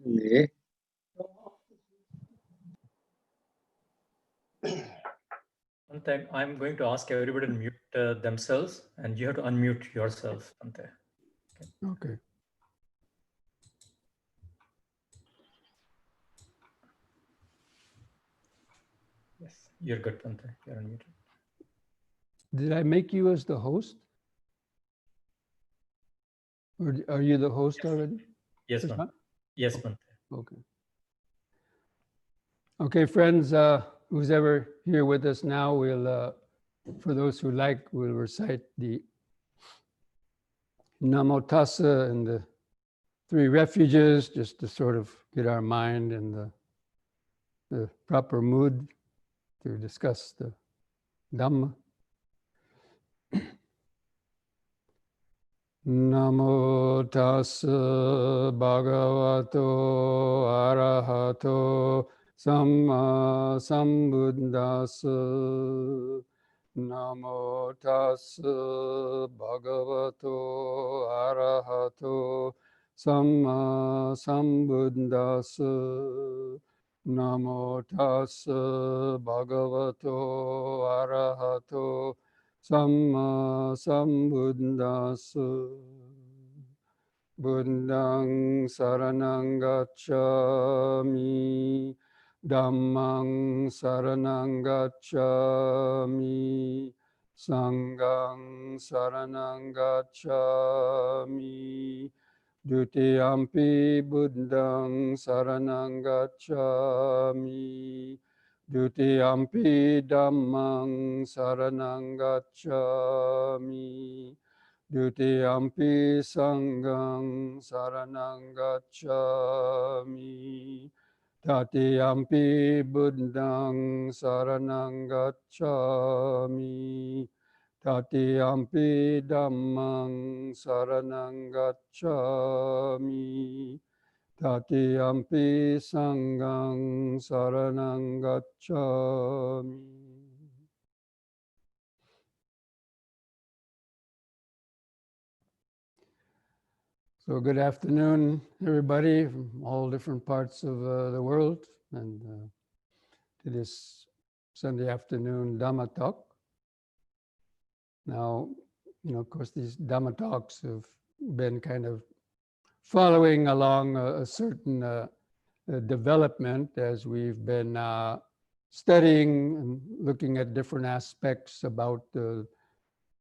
Yeah. Bhante, I'm going to ask everybody to mute themselves, and you have to unmute yourself, Bhante. Okay. Yes, you're good, Bhante. You're unmuted. Did I make you as the host? Or are you the host already? Yes, Krishna? Bhante. Yes, Bhante. Okay. Okay, friends, who's ever here with us now, we'll, for those who like, we'll recite the Namo Tassa and the three refuges, just to sort of get our mind in the proper mood to discuss the Dhamma. Namo tassa bhagavato arahato samma sambuddhassa. Namo tassa bhagavato arahato samma sambuddhassa. Namo tassa bhagavato arahato Samma sambuddhassa. Buddhang saranang gacchami. Dhammang saranang gacchami. Sanghang saranang gacchami. Dutiyampi buddhang saranang gacchami. Dutiyampi dhammang saranang gacchami. Dutiyampi sanghang saranang gacchami. Tatiyampi buddhang saranang gacchami. Tatiyampi dhammang saranang gacchami. Tatiyampi sanghang saranang gacchami. So good afternoon, everybody from all different parts of the world, and to this Sunday afternoon Dhamma talk. Now, of course, these Dhamma talks have been kind of following along a certain development as we've been studying and looking at different aspects about the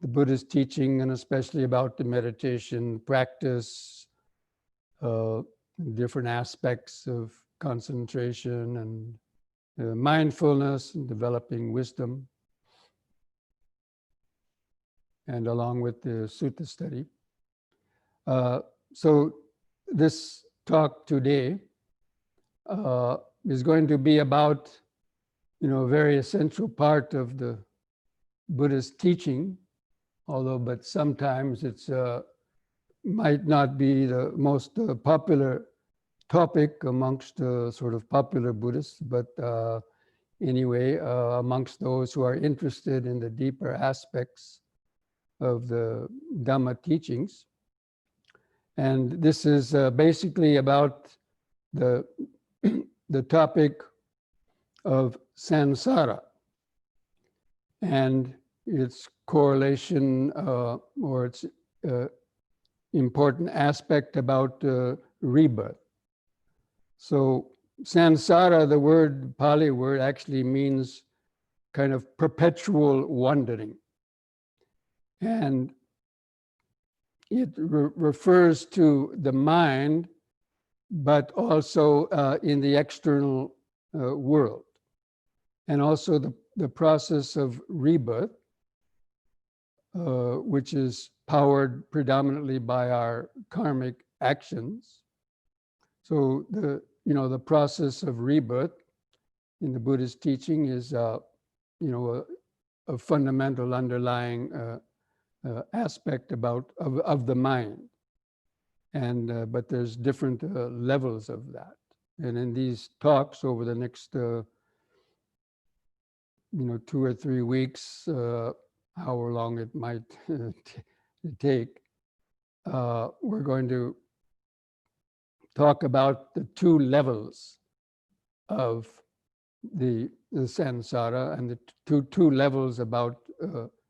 Buddhist teaching, and especially about the meditation practice, different aspects of concentration and mindfulness and developing wisdom, and along with the Sutta study. So this talk today is going to be about, a very essential part of the Buddhist teaching, but sometimes it's might not be the most popular topic amongst sort of popular Buddhists, but anyway, amongst those who are interested in the deeper aspects of the Dhamma teachings. And this is basically about the topic of samsara and its correlation or its important aspect about rebirth. So samsara, the Pali word, actually means kind of perpetual wandering. And it refers to the mind, but also in the external world. And also the process of rebirth, which is powered predominantly by our karmic actions. So the process of rebirth in the Buddhist teaching is a fundamental underlying aspect of the mind, and but there's different levels of that. And in these talks over the next 2 or 3 weeks, however long it might take, we're going to talk about the two levels of the samsara and the two levels about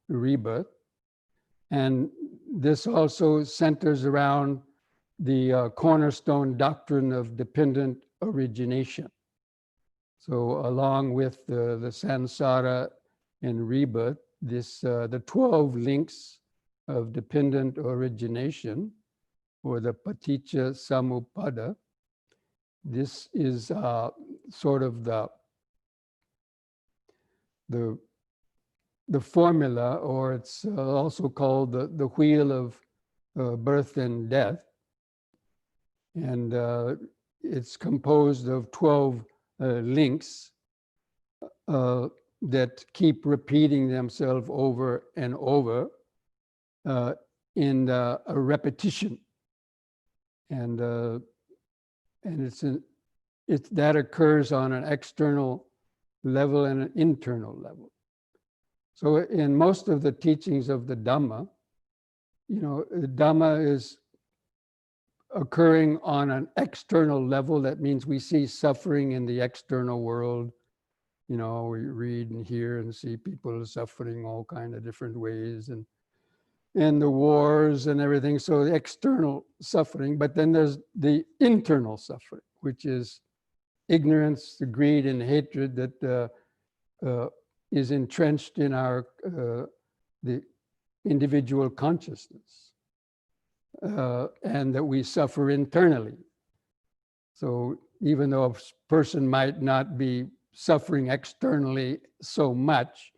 rebirth. And this also centers around the cornerstone doctrine of dependent origination. So along with the samsara and rebirth, the 12 links of dependent origination, or the paticca samuppada, this is sort of the formula, or it's also called the wheel of birth and death. And it's composed of 12 links that keep repeating themselves over and over in a repetition. And that occurs on an external level and an internal level. So in most of the teachings of the Dhamma, the Dhamma is occurring on an external level. That means we see suffering in the external world. We read and hear and see people suffering all kinds of different ways, and the wars and everything. So the external suffering, but then there's the internal suffering, which is ignorance, the greed and hatred that is entrenched in the individual consciousness, and that we suffer internally. So even though a person might not be suffering externally so much,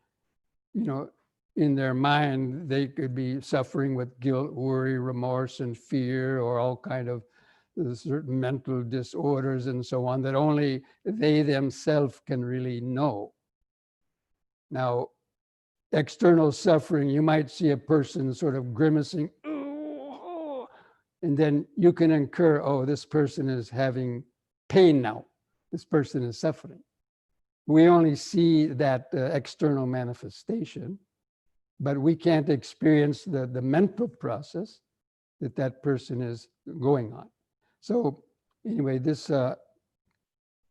in their mind, they could be suffering with guilt, worry, remorse, and fear, or all kind of certain mental disorders and so on that only they themselves can really know. Now, external suffering, you might see a person sort of grimacing, and then you can infer, oh, this person is having pain now. This person is suffering. We only see that external manifestation, but we can't experience the mental process that person is going on. So anyway, this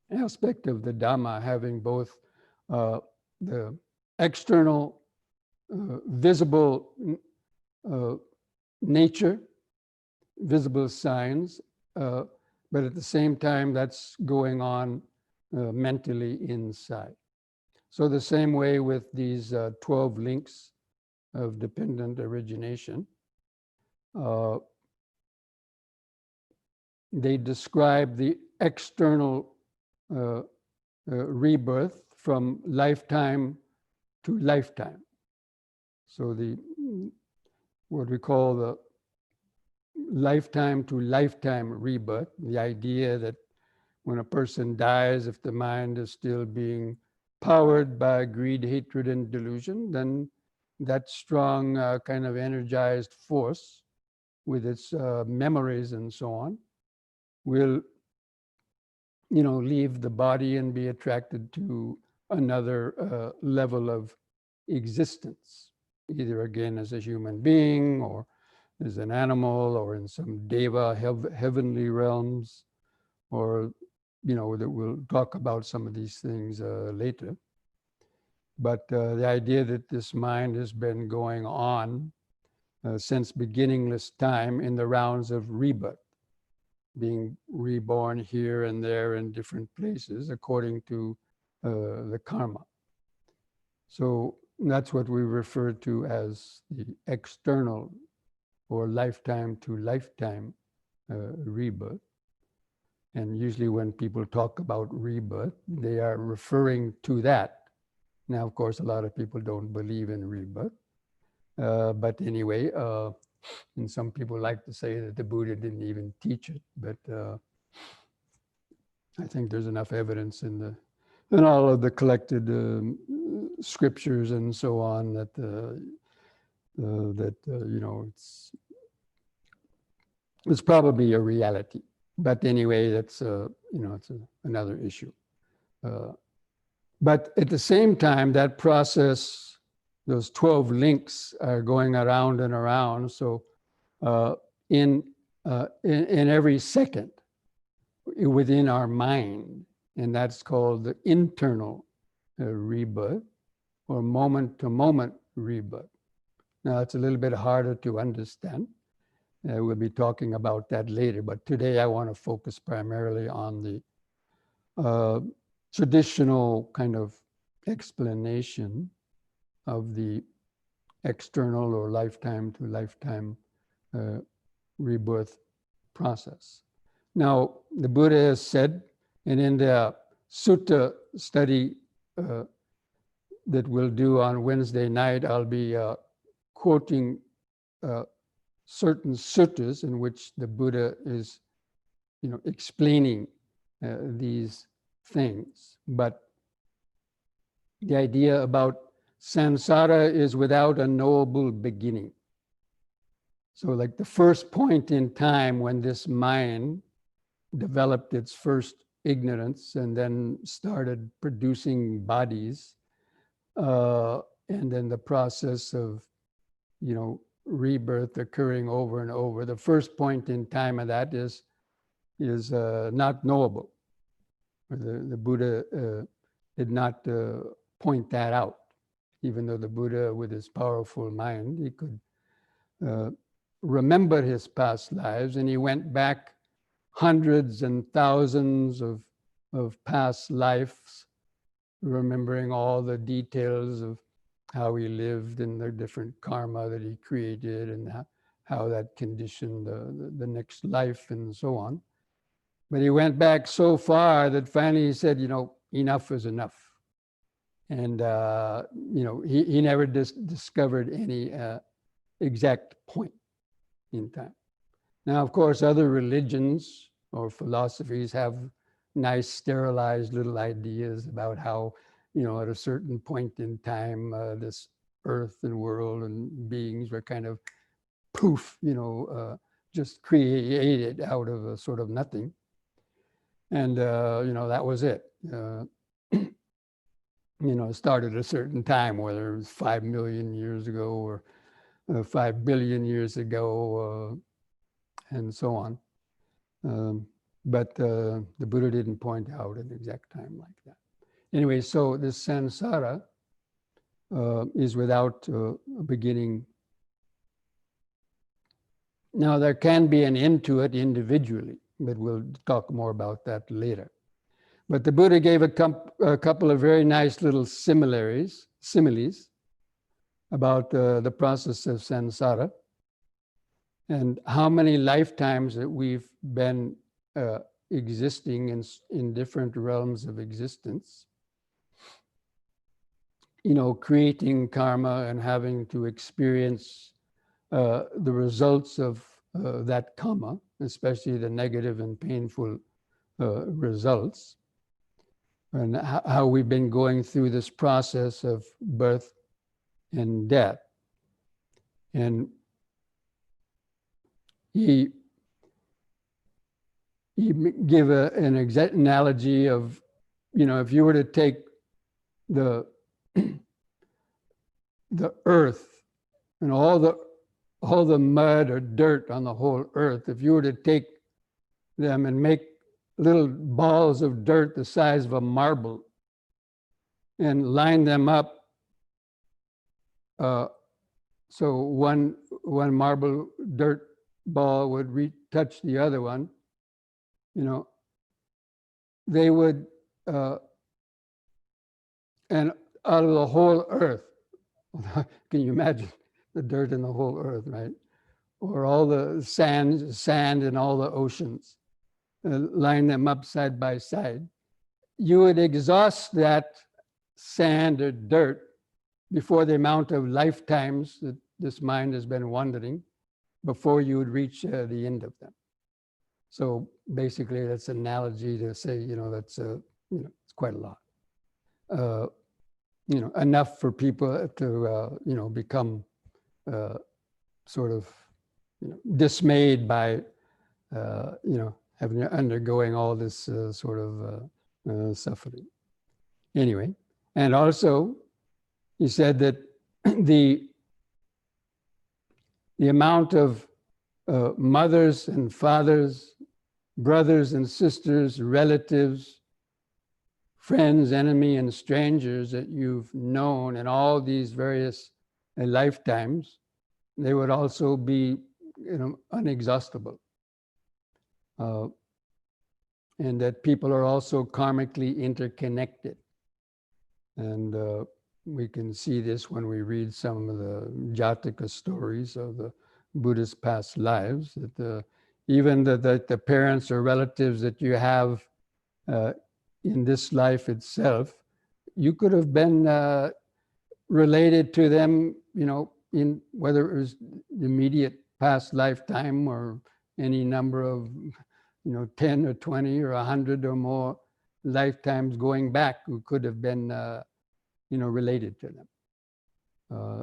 aspect of the Dhamma, having both the external visible nature, visible signs, but at the same time that's going on mentally inside. So the same way with these 12 links of dependent origination, they describe the external rebirth from lifetime to lifetime. So what we call the lifetime to lifetime rebirth, the idea that when a person dies, if the mind is still being powered by greed, hatred, and delusion, then that strong kind of energized force with its memories and so on will, leave the body and be attracted to another level of existence, either again as a human being or as an animal or in some deva, heavenly realms, or, that we'll talk about some of these things later. But the idea that this mind has been going on since beginningless time in the rounds of rebirth, being reborn here and there in different places according to the karma. So that's what we refer to as the external or lifetime to lifetime rebirth. And usually when people talk about rebirth, they are referring to that. Now, of course, a lot of people don't believe in rebirth. But anyway, and some people like to say that the Buddha didn't even teach it. But I think there's enough evidence in all of the collected scriptures and so on that it's probably a reality. But anyway, that's it's another issue. But at the same time, that process, those 12 links are going around and around. So in every second, within our mind, and that's called the internal rebirth, or moment-to-moment rebirth. Now, it's a little bit harder to understand. We'll be talking about that later, but today I want to focus primarily on the traditional kind of explanation of the external or lifetime-to-lifetime rebirth process. Now, the Buddha has said, and in the Sutta study that we'll do on Wednesday night, I'll be quoting certain suttas in which the Buddha is, explaining these things. But the idea about samsara is without a knowable beginning. So like the first point in time when this mind developed its first ignorance and then started producing bodies, and then the process of, rebirth occurring over and over. The first point in time of that is not knowable. The Buddha did not point that out, even though the Buddha, with his powerful mind, he could remember his past lives, and he went back hundreds and thousands of past lives, remembering all the details of how he lived and the different karma that he created and how that conditioned the next life and so on. But he went back so far that finally he said, enough is enough. And, he never discovered any exact point in time. Now, of course, other religions or philosophies have nice sterilized little ideas about how, at a certain point in time, this earth and world and beings were kind of poof, just created out of a sort of nothing. And, that was it. Started at a certain time, whether it was 5 million years ago or 5 billion years ago, and so on. But the Buddha didn't point out an exact time like that. Anyway, so this samsara is without a beginning. Now, there can be an end to it individually, but we'll talk more about that later. But the Buddha gave a couple of very nice little similes about the process of samsara and how many lifetimes that we've been existing in different realms of existence, creating karma and having to experience the results of that karma, especially the negative and painful results, and how we've been going through this process of birth and death. And he gave an exact analogy of, if you were to take the earth and all the mud or dirt on the whole earth, if you were to take them and make little balls of dirt the size of a marble and line them up, so one marble dirt ball would touch the other one, they would, and out of the whole earth, can you imagine the dirt in the whole earth, right? Or all the sand in all the oceans, line them up side by side. You would exhaust that sand or dirt before the amount of lifetimes that this mind has been wandering before you would reach the end of them. So basically, that's an analogy to say, that's it's quite a lot. Enough for people to become sort of dismayed by undergoing all this sort of suffering. Anyway, and also he said that the amount of mothers and fathers brothers and sisters, relatives, friends, enemy, and strangers that you've known in all these various lifetimes, they would also be, unexhaustible. And that people are also karmically interconnected. And we can see this when we read some of the Jataka stories of the Buddhist past lives, that even the parents or relatives that you have in this life itself, you could have been related to them, in whether it was the immediate past lifetime or any number of, 10 or 20 or 100 or more lifetimes going back, who could have been, related to them.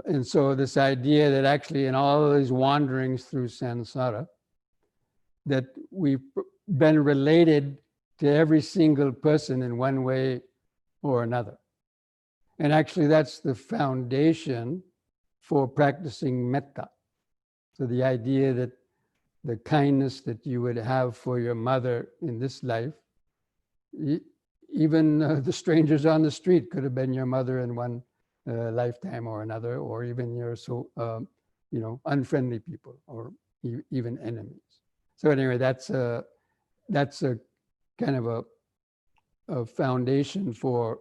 And so this idea that actually in all of these wanderings through samsara, that we've been related to every single person in one way or another. And actually that's the foundation for practicing metta. So the idea that the kindness that you would have for your mother in this life, even the strangers on the street could have been your mother in one lifetime or another, or even your unfriendly people, or even enemies. So anyway, that's a kind of a foundation for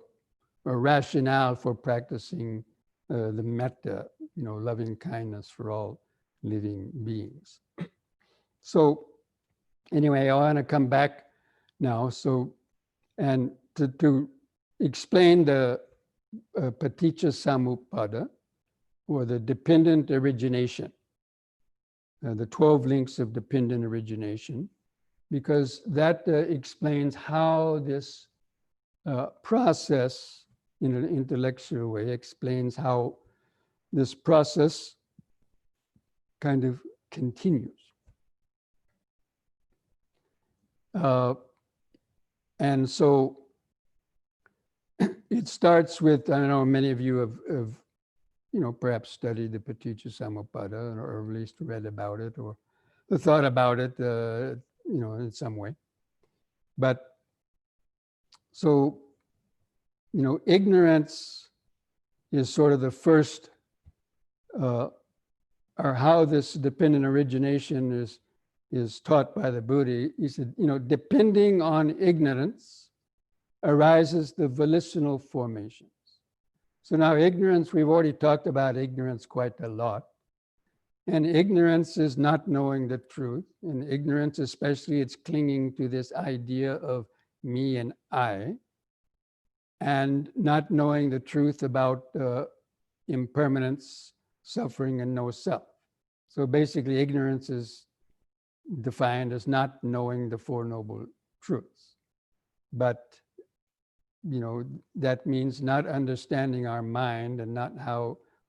a rationale for practicing the metta, loving kindness for all living beings. So anyway, I want to come back now. So, and to explain the paticca samuppada, or the dependent origination, the 12 links of dependent origination, because that explains how this process, in an intellectual way, explains how this process kind of continues. And so it starts with, I don't know, many of you have perhaps studied the Paticca Samuppada, or at least read about it, or thought about it, in some way. But so, ignorance is sort of the first, or how this dependent origination is taught by the Buddha. He said, depending on ignorance arises the volitional formations. So now ignorance, we've already talked about ignorance quite a lot. And ignorance is not knowing the truth. And ignorance, especially, it's clinging to this idea of me and I, and not knowing the truth about impermanence, suffering, and no self. So basically, ignorance is defined as not knowing the Four Noble Truths. But that means not understanding our mind, and not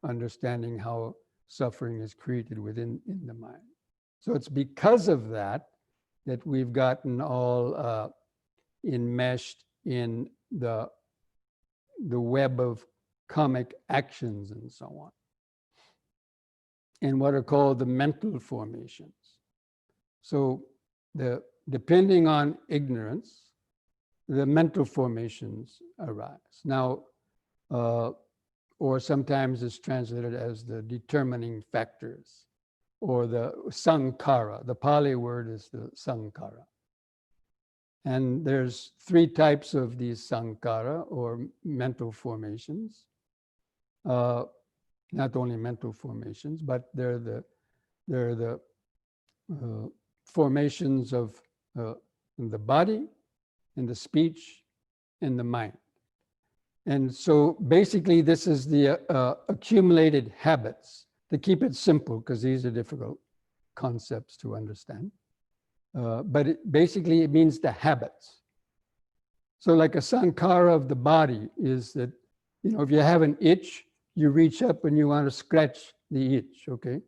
understanding how suffering is created within the mind. So it's because of that we've gotten all enmeshed in the web of karmic actions and so on, and what are called the mental formations. So depending on ignorance, the mental formations arise. Now, or sometimes it's translated as the determining factors, or the sankhara. The Pali word is the sankhara. And there's 3 types of these sankhara, or mental formations. Not only mental formations, but they're the formations of the body, and the speech, and the mind. And so basically this is the accumulated habits, to keep it simple, because these are difficult concepts to understand. But basically it means the habits. So like a sankhara of the body is that, if you have an itch, you reach up and you want to scratch the itch, okay?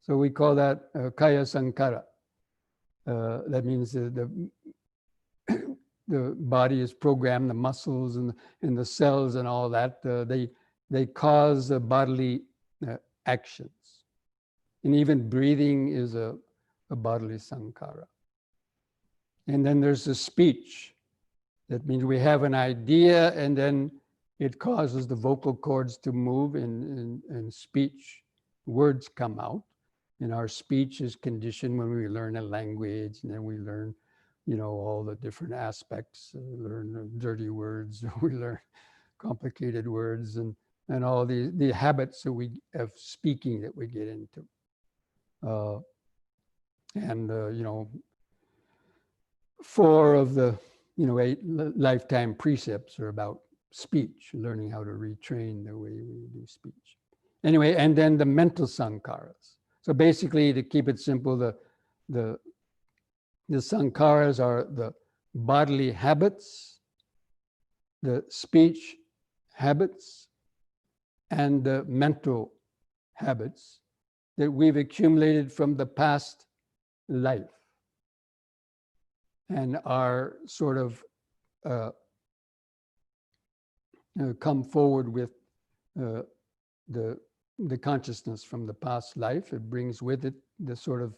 So we call that kaya sankhara. That means the body is programmed, the muscles and the cells and all that, they cause bodily actions. And even breathing is a bodily sankhara. And then there's the speech. That means we have an idea and then it causes the vocal cords to move and speech. Words come out. And our speech is conditioned when we learn a language, and then we learn, all the different aspects. We learn dirty words, we learn complicated words, and all the habits that we of speaking that we get into. Four of the 8 lifetime precepts are about speech, learning how to retrain the way we do speech. Anyway, and then the mental sankharas. So basically, to keep it simple, the sankharas are the bodily habits, the speech habits, and the mental habits that we've accumulated from the past life and are sort of come forward with the consciousness from the past life. It brings with it the sort of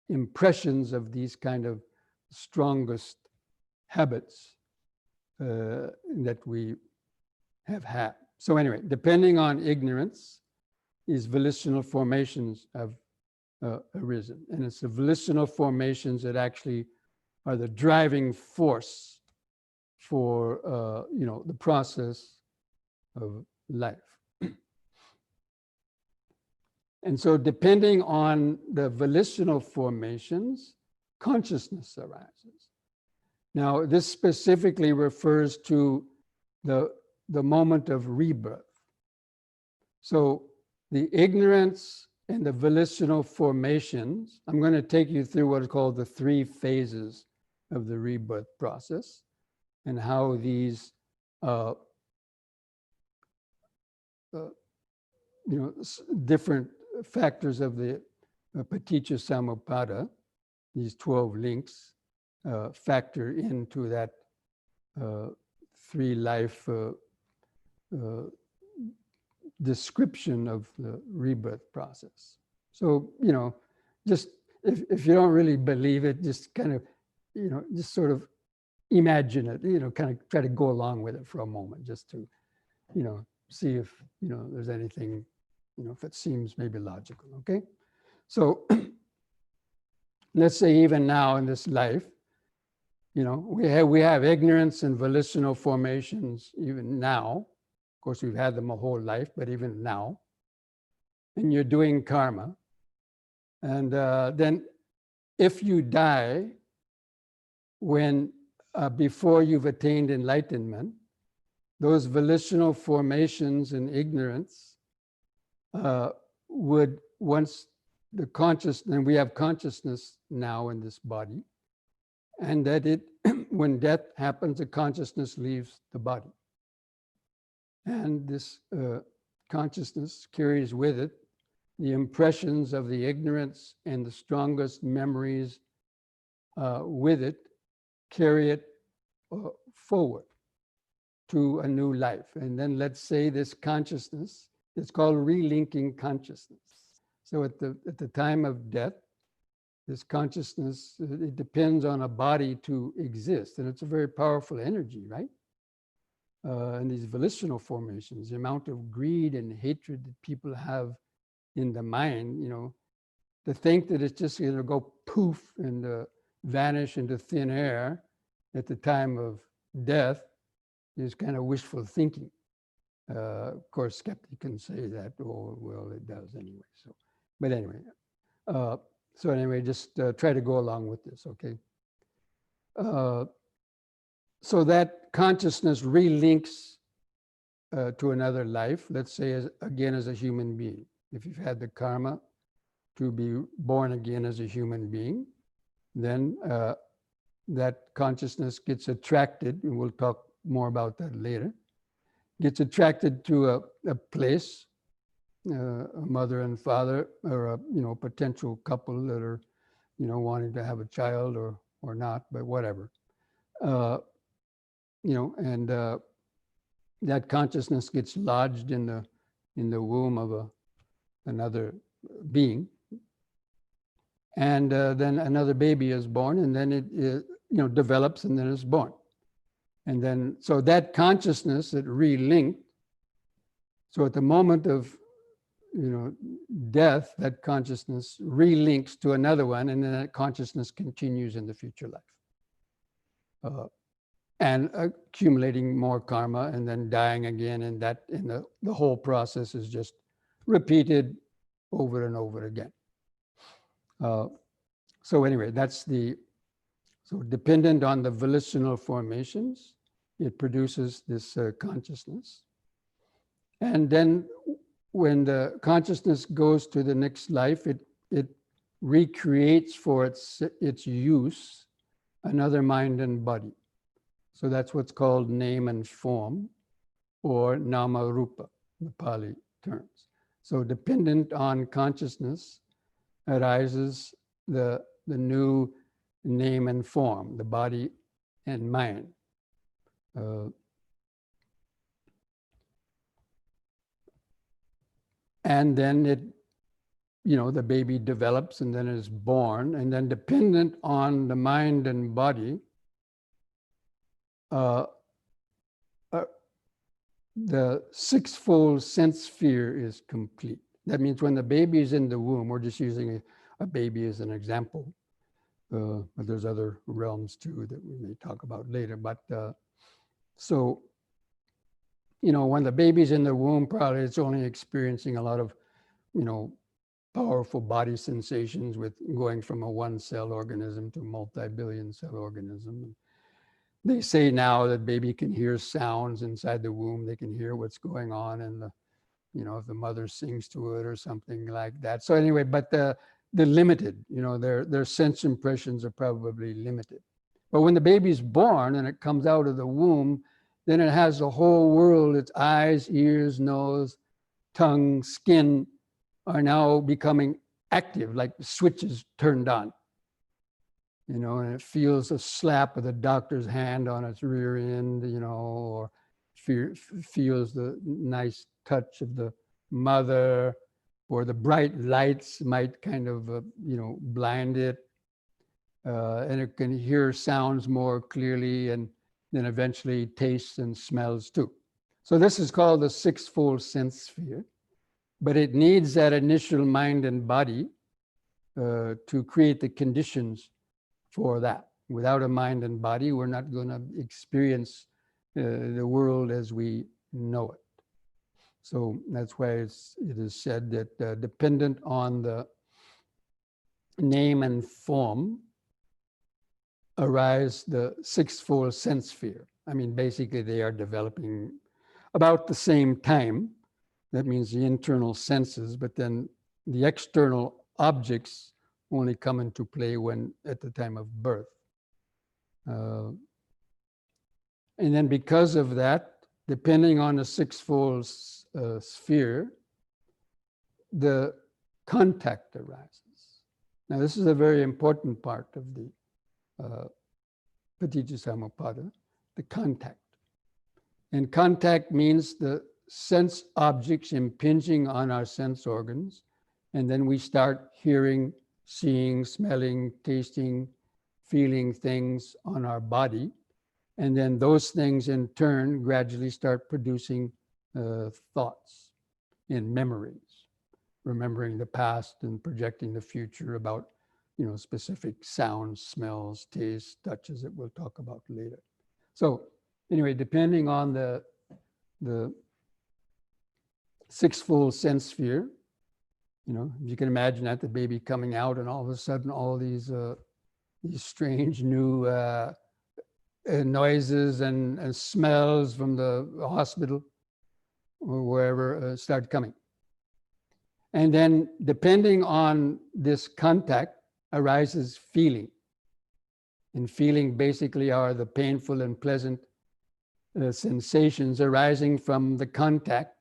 impressions of these kind of strongest habits that we have had. So anyway, depending on ignorance, these volitional formations have arisen. And it's the volitional formations that actually are the driving force for the process of life. And so depending on the volitional formations, consciousness arises. Now, this specifically refers to the moment of rebirth. So the ignorance and the volitional formations, I'm going to take you through what is called the 3 phases of the rebirth process and how these different factors of the paticca samuppada, these 12 links, factor into that 3 life description of the rebirth process. So, just if you don't really believe it, just kind of, just sort of imagine it, kind of try to go along with it for a moment, just to, see if, there's anything, if it seems maybe logical, okay? So let's say even now in this life, we have ignorance and volitional formations even now. Of course, we've had them a whole life, but even now. And you're doing karma. And then if you die before you've attained enlightenment, those volitional formations and ignorance would, once the consciousness, and we have consciousness now in this body, and that when death happens, the consciousness leaves the body. And this consciousness carries with it the impressions of the ignorance, and the strongest memories with it carry it forward to a new life. And then let's say this consciousness, it's called relinking consciousness. So at the time of death, this consciousness, it depends on a body to exist. And it's a very powerful energy, right? And these volitional formations, the amount of greed and hatred that people have in the mind, to think that it's just going to go poof and vanish into thin air at the time of death is kind of wishful thinking. Of course, skeptics can say that, oh, well, it does anyway. So, but anyway, just try to go along with this, okay? So that consciousness relinks to another life, let's say again as a human being. If you've had the karma to be born again as a human being, then that consciousness gets attracted, and we'll talk more about that later, gets attracted to a place, a mother and father, or a potential couple that are, wanting to have a child or not, but whatever. That consciousness gets lodged in the womb of another being, and then another baby is born, and then develops and then is born. And then, so that consciousness that relinked, so at the moment of, death, that consciousness relinks to another one, and then that consciousness continues in the future life. And accumulating more karma and then dying again, and the whole process is just repeated over and over again. So anyway, so dependent on the volitional formations, it produces this consciousness. And then when the consciousness goes to the next life, it recreates for its use another mind and body. So that's what's called name and form, or nama rupa, the Pali terms. So dependent on consciousness arises the new name and form, the body and mind. And then the baby develops and then is born, and then dependent on the mind and body, the sixfold sense sphere is complete. That means when the baby is in the womb, we're just using a baby as an example, but there's other realms too that we may talk about later. But so, when the baby's in the womb, probably it's only experiencing a lot of, powerful body sensations with going from a one-cell organism to a multi-billion cell organism. They say now that baby can hear sounds inside the womb. They can hear what's going on, and if the mother sings to it or something like that. So anyway, but they're limited. Their sense impressions are probably limited. But when the baby's born and it comes out of the womb, then it has the whole world. Its eyes, ears, nose, tongue, skin are now becoming active, like the switches turned on. And it feels a slap of the doctor's hand on its rear end, or feels the nice touch of the mother, or the bright lights might kind of, blind it. And it can hear sounds more clearly, and then eventually tastes and smells too. So this is called the sixfold sense sphere, but it needs that initial mind and body to create the conditions for that. Without a mind and body, we're not going to experience the world as we know it. So that's why it is said that dependent on the name and form arise the sixfold sense sphere. I mean, basically they are developing about the same time. That means the internal senses, but then the external objects only come into play at the time of birth. And then because of that, depending on the sixfold sphere, the contact arises. Now, this is a very important part of the Paticcasamuppada, the contact. And contact means the sense objects impinging on our sense organs, and then we start hearing, seeing, smelling, tasting, feeling things on our body. And then those things in turn gradually start producing thoughts and memories, remembering the past and projecting the future about, specific sounds, smells, tastes, touches that we'll talk about later. So anyway, depending on the sixfold sense sphere, you can imagine that, the baby coming out and all of a sudden all these strange new noises and smells from the hospital or wherever start coming. And then depending on this contact arises feeling. And feeling basically are the painful and pleasant sensations arising from the contact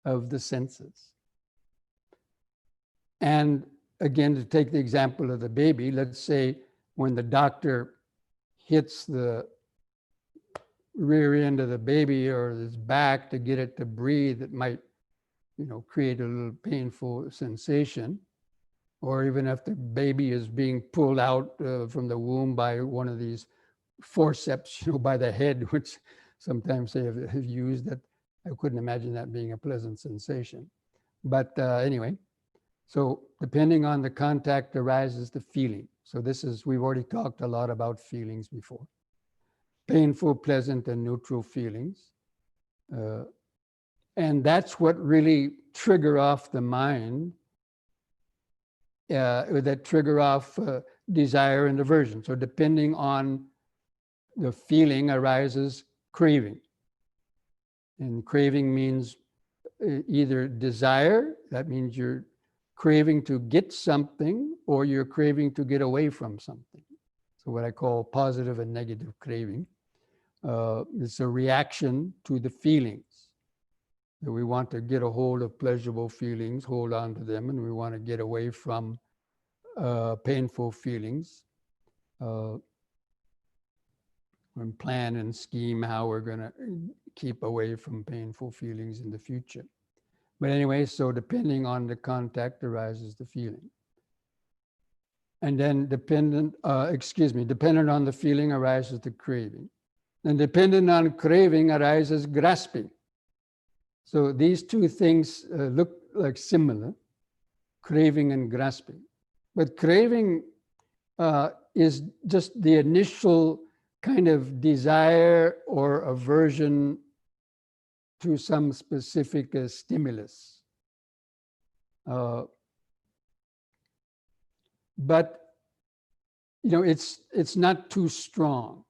of the senses. And again, to take the example of the baby, let's say when the doctor hits the rear end of the baby or his back to get it to breathe, it might, create a little painful sensation. or even if the baby is being pulled out from the womb by one of these forceps, by the head, which sometimes they have used. That I couldn't imagine that being a pleasant sensation. But anyway, so depending on the contact arises the feeling. So this is, we've already talked a lot about feelings before. Painful, pleasant, and neutral feelings. And that's what really trigger off the mind, that trigger off desire and aversion. So depending on the feeling arises craving. And craving means either desire, that means you're craving to get something, or you're craving to get away from something. So what I call positive and negative craving. It's a reaction to the feelings. That we want to get a hold of pleasurable feelings, hold on to them, and we want to get away from painful feelings. And plan and scheme how we're going to keep away from painful feelings in the future. But anyway, so depending on the contact arises the feeling. And then dependent on the feeling arises the craving. And dependent on craving arises grasping. So these two things look like similar, craving and grasping. But craving is just the initial kind of desire or aversion to some specific stimulus. But it's not too strong.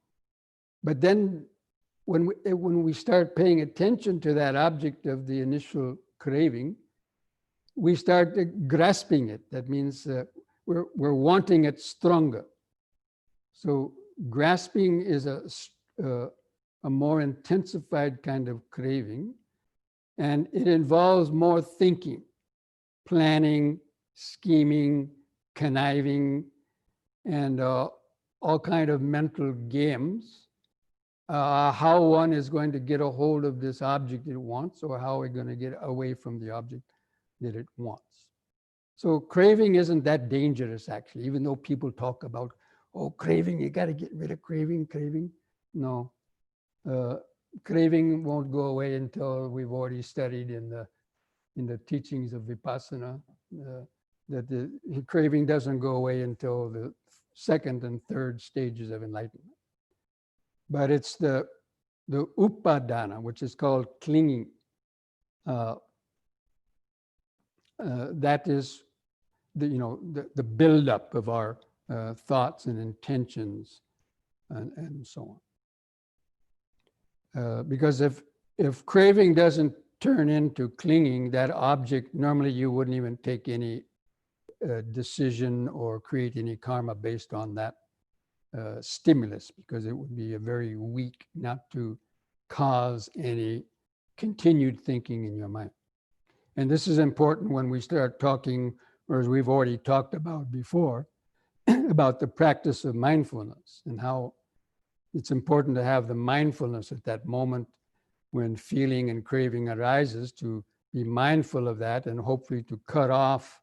But then when we start paying attention to that object of the initial craving, we start grasping it. That means we're wanting it stronger. So grasping is a more intensified kind of craving, and it involves more thinking, planning, scheming, conniving, and all kind of mental games. How one is going to get a hold of this object it wants, or how we're going to get away from the object that it wants. So craving isn't that dangerous, actually, even though people talk about, oh, craving, you got to get rid of craving. No, craving won't go away until we've already studied in the teachings of Vipassana, that the craving doesn't go away until the second and third stages of enlightenment. But it's the upadana, which is called clinging. That is the buildup of our thoughts and intentions and so on. Because if craving doesn't turn into clinging, that object, normally you wouldn't even take any decision or create any karma based on that stimulus, because it would be a very weak, not to cause any continued thinking in your mind. And this is important when we start talking, or as we've already talked about before, about the practice of mindfulness and how it's important to have the mindfulness at that moment when feeling and craving arises, to be mindful of that and hopefully to cut off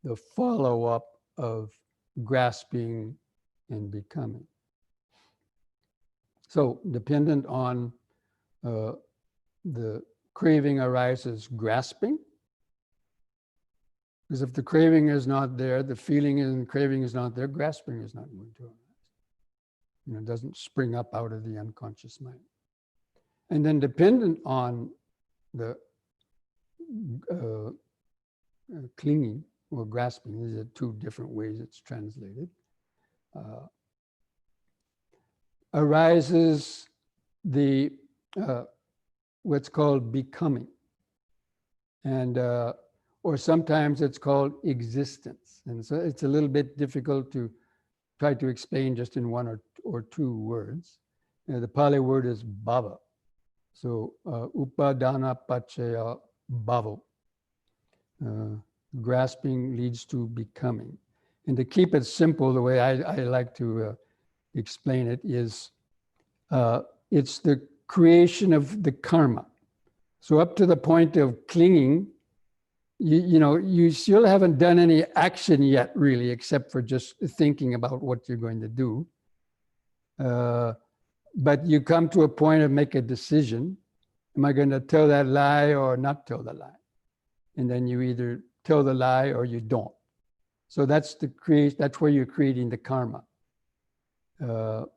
the follow-up of grasping and becoming. So dependent on the craving arises grasping, because if the craving is not there, the feeling and craving is not there, grasping is not going to arise. It doesn't spring up out of the unconscious mind. And then dependent on the clinging or grasping, these are two different ways it's translated, arises the what's called becoming, and or sometimes it's called existence. And so it's a little bit difficult to try to explain just in one or two words. The Pali word is bhava. So upadana paccaya bhava. Grasping leads to becoming. And to keep it simple, the way I like to explain it is, it's the creation of the karma. So up to the point of clinging, you still haven't done any action yet, really, except for just thinking about what you're going to do. But you come to a point of make a decision. Am I going to tell that lie or not tell the lie? And then you either tell the lie or you don't. So that's where you're creating the karma. And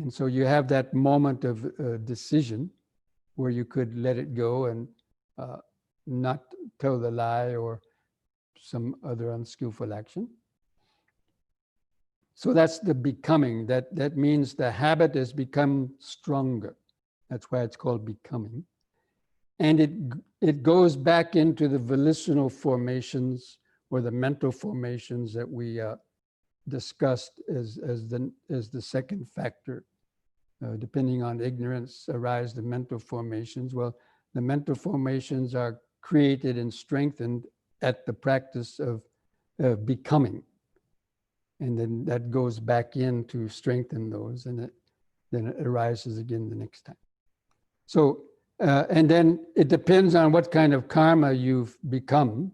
so you have that moment of decision where you could let it go and not tell the lie or some other unskillful action. So that's the becoming. That means the habit has become stronger. That's why it's called becoming. And it goes back into the volitional formations or the mental formations that we discussed as the second factor. Depending on ignorance arise the mental formations. Well, the mental formations are created and strengthened at the practice of becoming. And then that goes back in to strengthen those, and then it arises again the next time. So, and then it depends on what kind of karma you've become,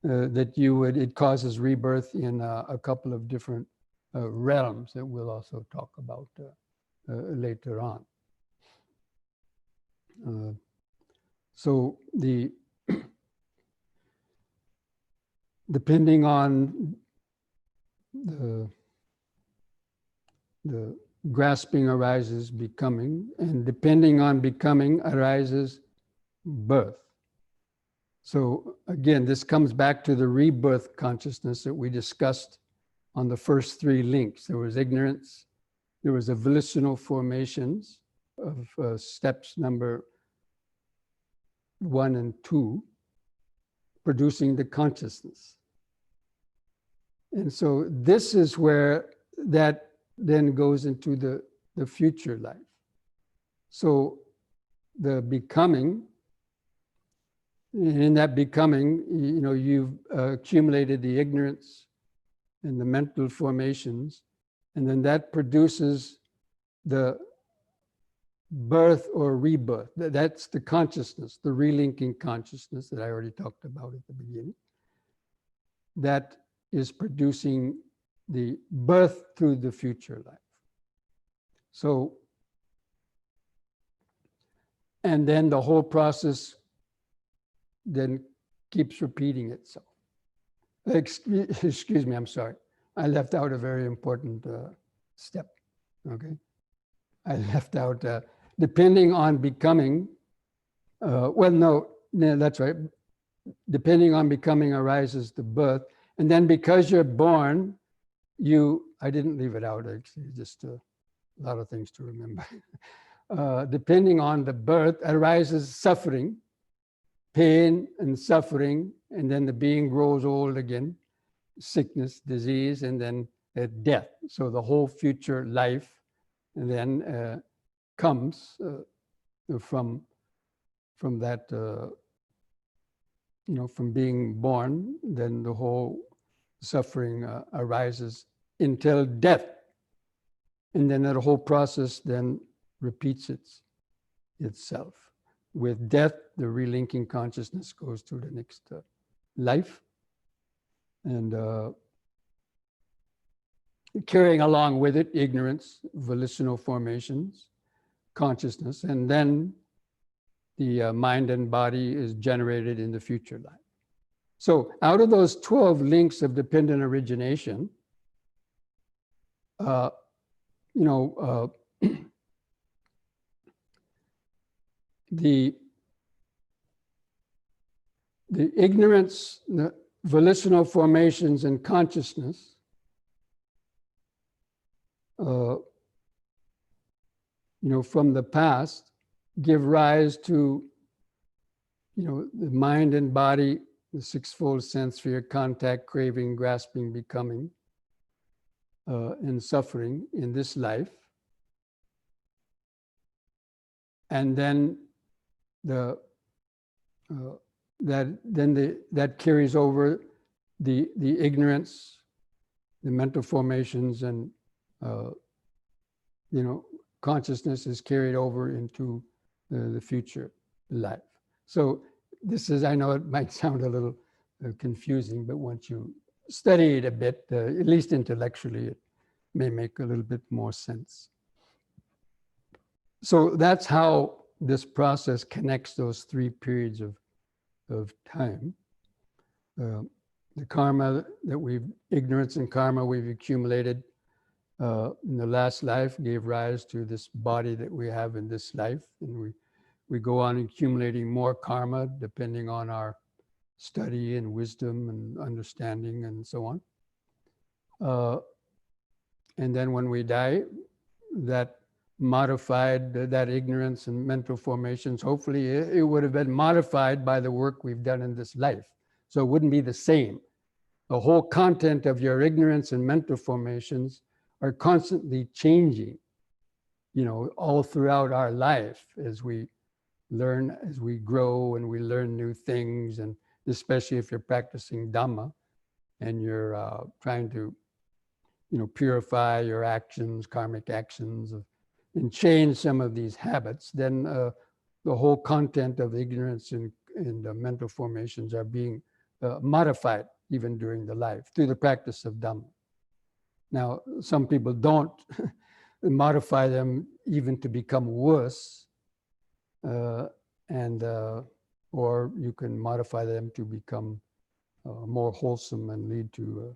it causes rebirth in a couple of different realms that we'll also talk about later on. So depending on the grasping arises becoming, and depending on becoming arises birth. So again, this comes back to the rebirth consciousness that we discussed on the first three links. There was ignorance, there was a volitional formations of steps number 1 and 2, producing the consciousness. And so this is where that then goes into the future life. So the becoming, in that becoming, you've accumulated the ignorance and the mental formations, and then that produces the birth or rebirth. That's the consciousness, the relinking consciousness that I already talked about at the beginning. That is producing the birth through the future life. So, and then the whole process then keeps repeating itself. Excuse me, I'm sorry. I left out a very important step, okay? I left out, depending on becoming, no, that's right. Depending on becoming arises the birth. And then because you're born, I didn't leave it out actually, just a lot of things to remember. Depending on the birth arises suffering, pain and suffering, and then the being grows old again, sickness, disease, and then death. So the whole future life then comes from that, from being born, then the whole suffering arises until death. And then that whole process then repeats itself. With death, the relinking consciousness goes to the next life. And carrying along with it, ignorance, volitional formations, consciousness, and then the mind and body is generated in the future life. So out of those 12 links of dependent origination, the ignorance, the volitional formations, and consciousness from the past give rise to the mind and body, the sixfold sense sphere, contact, craving, grasping, becoming, and suffering in this life. And then that carries over the ignorance, the mental formations, and consciousness is carried over into the future life. So this is, I know it might sound a little confusing, but once you study it a bit, at least intellectually, it may make a little bit more sense. So that's how this process connects those three periods of time. The karma that ignorance and karma we've accumulated in the last life gave rise to this body that we have in this life. And we go on accumulating more karma depending on our study and wisdom and understanding and so on. And then when we die, that modified, that ignorance and mental formations, hopefully it would have been modified by the work we've done in this life. So it wouldn't be the same. The whole content of your ignorance and mental formations are constantly changing, all throughout our life as we learn, as we grow and we learn new things. And especially if you're practicing Dhamma and you're trying to, purify your actions, karmic actions, and change some of these habits, then the whole content of ignorance and mental formations are being modified even during the life through the practice of Dhamma. Now, some people don't modify them even to become worse, or you can modify them to become more wholesome and lead to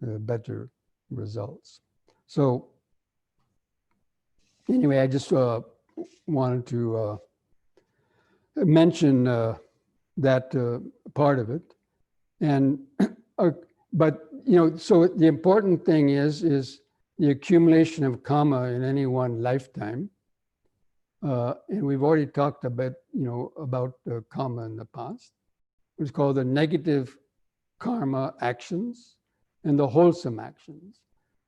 better results. So anyway, I just wanted to mention that part of it. And but so the important thing is the accumulation of karma in any one lifetime. And we've already talked about about karma in the past. It's called the negative karma actions and the wholesome actions.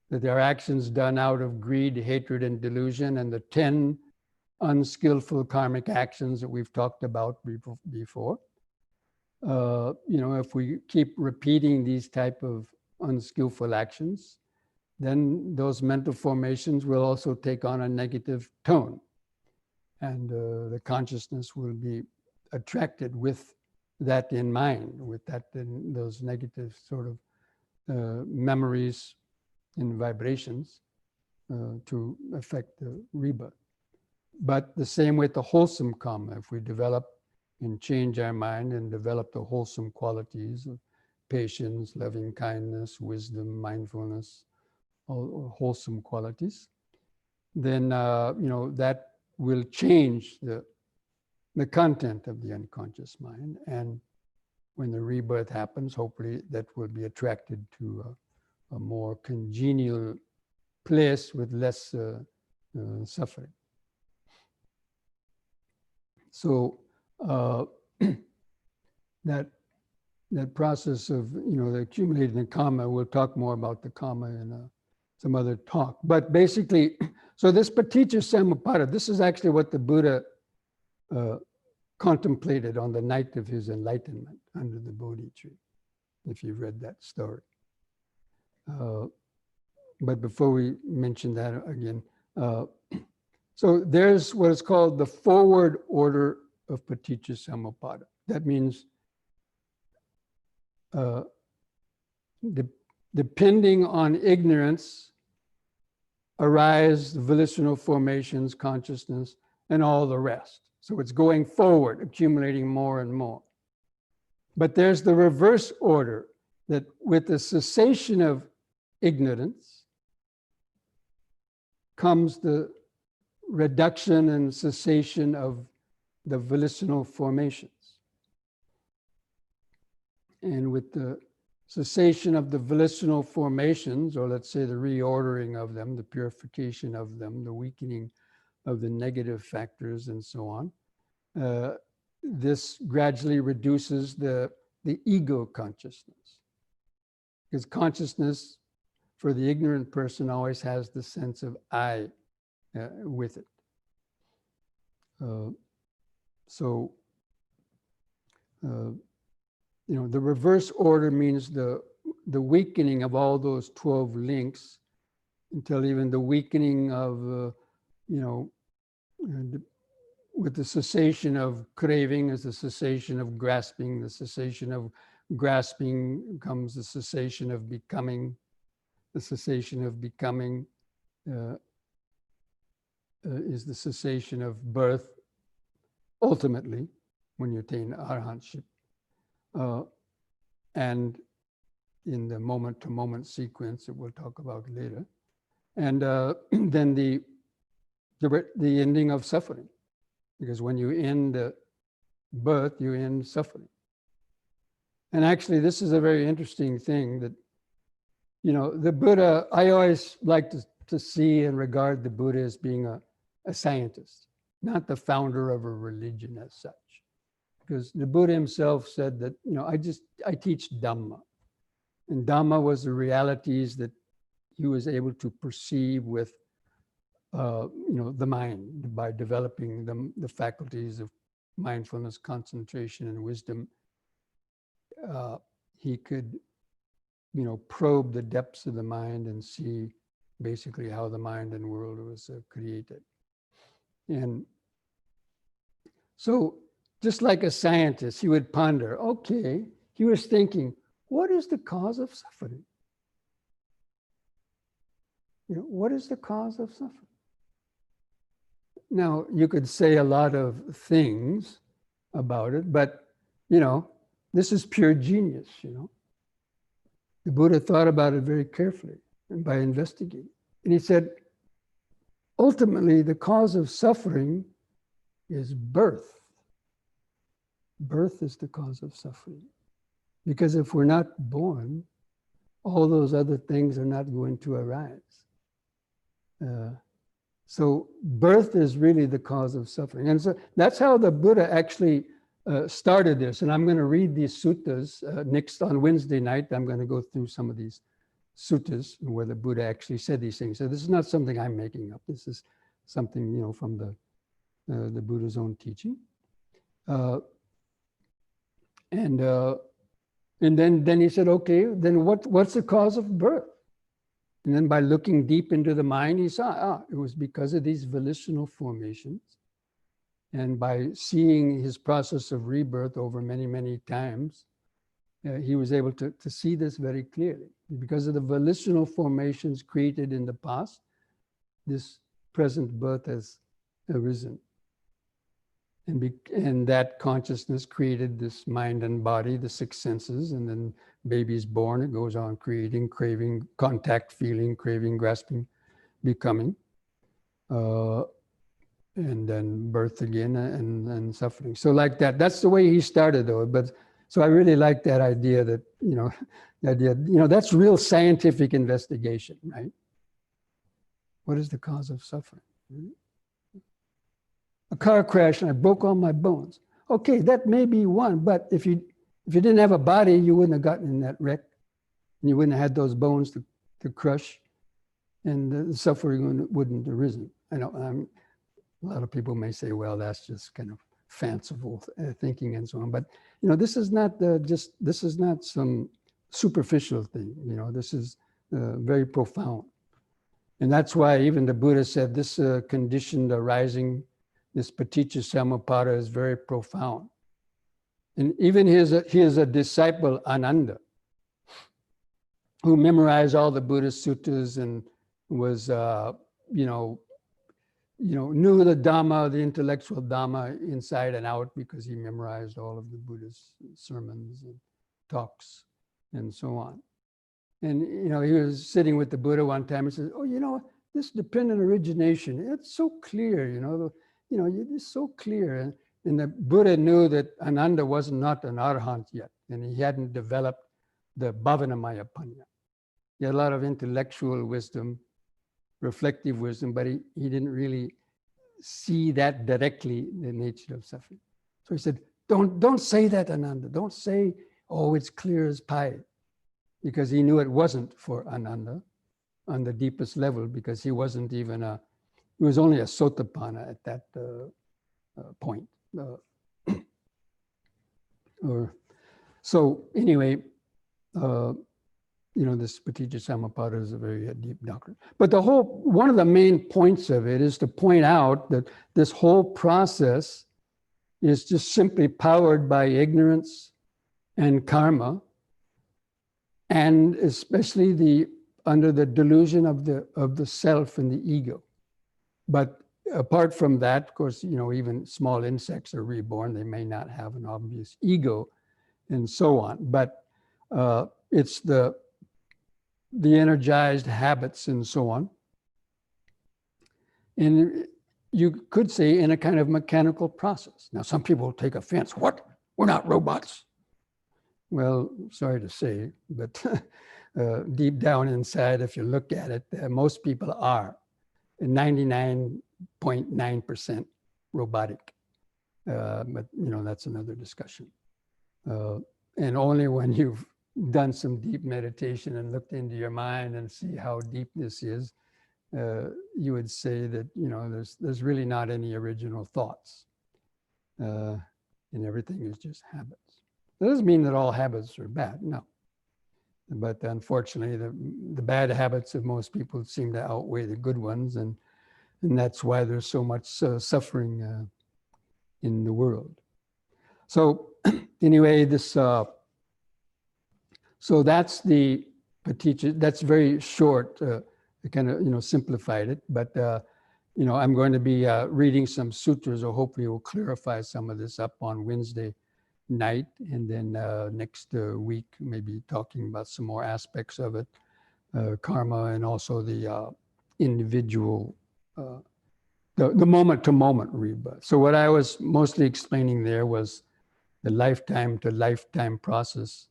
That there are actions done out of greed, hatred, and delusion, and the 10 unskillful karmic actions that we've talked about before. If we keep repeating these type of unskillful actions, then those mental formations will also take on a negative tone. And the consciousness will be attracted with that in mind, with that in those negative sort of memories and vibrations to affect the rebirth. But the same with the wholesome karma, if we develop and change our mind and develop the wholesome qualities of patience, loving kindness, wisdom, mindfulness, all wholesome qualities, then that will change the content of the unconscious mind. And when the rebirth happens, hopefully that will be attracted to a more congenial place with less suffering. So that process of the accumulating karma, we'll talk more about the karma in some other talk. But basically, so this paticca samuppada, this is actually what the Buddha contemplated on the night of his enlightenment under the Bodhi tree, if you've read that story. But before we mention that again, so there's what is called the forward order of paticca samuppada. That means depending on ignorance arise the volitional formations, consciousness, and all the rest. So it's going forward, accumulating more and more. But there's the reverse order, that with the cessation of ignorance comes the reduction and cessation of the volitional formations. And with the cessation of the volitional formations, or let's say the reordering of them, the purification of them, the weakening of the negative factors and so on, this gradually reduces the ego consciousness. Because consciousness for the ignorant person always has the sense of I with it. The reverse order means the weakening of all those 12 links until even the weakening of, with the cessation of craving is the cessation of grasping. The cessation of grasping comes the cessation of becoming. The cessation of becoming is the cessation of birth, ultimately, when you attain arahantship. And in the moment-to-moment sequence that we'll talk about later. And then the ending of suffering. Because when you end birth, you end suffering. And actually, this is a very interesting thing that, you know, the Buddha, I always like to see and regard the Buddha as being a scientist, not the founder of a religion as such. Because the Buddha himself said that, you know, I teach Dhamma. And Dhamma was the realities that he was able to perceive with, you know, the mind, by developing the faculties of mindfulness, concentration, and wisdom. He could, you know, probe the depths of the mind and see basically how the mind and world was created. And so, just like a scientist, he would ponder, okay, he was thinking, what is the cause of suffering? You know, what is the cause of suffering? Now, you could say a lot of things about it, but, you know, this is pure genius, you know. The Buddha thought about it very carefully and by investigating. And he said, ultimately, the cause of suffering is birth. Birth is the cause of suffering. Because if we're not born, all those other things are not going to arise. So birth is really the cause of suffering. And so that's how the Buddha actually started this. And I'm going to read these suttas next on Wednesday night. I'm going to go through some of these suttas where the Buddha actually said these things. So this is not something I'm making up. This is something, you know, from the Buddha's own teaching. And then he said, okay, then what's the cause of birth? And then by looking deep into the mind, he saw, it was because of these volitional formations. And by seeing his process of rebirth over many, many times, he was able to see this very clearly. Because of the volitional formations created in the past, this present birth has arisen. And that consciousness created this mind and body, the six senses, and then baby's born, it goes on creating, craving, contact, feeling, craving, grasping, becoming, and then birth again and suffering. So like that, that's the way he started though. But so I really like that idea that, you know, the idea, you know, that's real scientific investigation, right? What is the cause of suffering? A car crash and I broke all my bones. Okay, that may be one, but if you didn't have a body, you wouldn't have gotten in that wreck. And you wouldn't have had those bones to crush, and the suffering wouldn't have arisen. I know a lot of people may say, well, that's just kind of fanciful thinking and so on. But, you know, this is not this is not some superficial thing. You know, this is very profound. And that's why even the Buddha said this conditioned arising, this paticca samuppada is very profound. And even he is a disciple, Ananda, who memorized all the Buddhist suttas and was, knew the Dhamma, the intellectual Dhamma inside and out because he memorized all of the Buddhist sermons and talks and so on. And, you know, he was sitting with the Buddha one time and says, oh, you know, this dependent origination, it's so clear, it's so clear. And the Buddha knew that Ananda was not an arahant yet, and he hadn't developed the bhavanamaya panya. He had a lot of intellectual wisdom, reflective wisdom, but he didn't really see that directly, the nature of suffering. So he said, don't say that, Ananda. Don't say, oh, it's clear as pie, because he knew it wasn't for Ananda on the deepest level, because he wasn't even he was only a sotapanna at that point. So anyway, this Paticca Samuppada is a very deep doctrine. But one of the main points of it is to point out that this whole process is just simply powered by ignorance and karma, and especially under the delusion of the self and the ego. But apart from that, of course, even small insects are reborn. They may not have an obvious ego and so on. But it's the energized habits and so on. And you could say in a kind of mechanical process. Now, some people take offense. What? We're not robots. Well, sorry to say, but deep down inside, if you look at it, most people are 99.9% robotic. But, that's another discussion. And only when you've done some deep meditation and looked into your mind and see how deep this is, you would say that, there's really not any original thoughts. And everything is just habits. That doesn't mean that all habits are bad, no. But unfortunately, the bad habits of most people seem to outweigh the good ones, and that's why there's so much suffering in the world. So anyway, so that's the Paticca. That's very short. I kind of simplified it, but I'm going to be reading some sutras, or hopefully will clarify some of this up on Wednesday night, and then next week maybe talking about some more aspects of it, karma, and also the individual, the moment-to-moment rebirth. So what I was mostly explaining there was the lifetime to lifetime process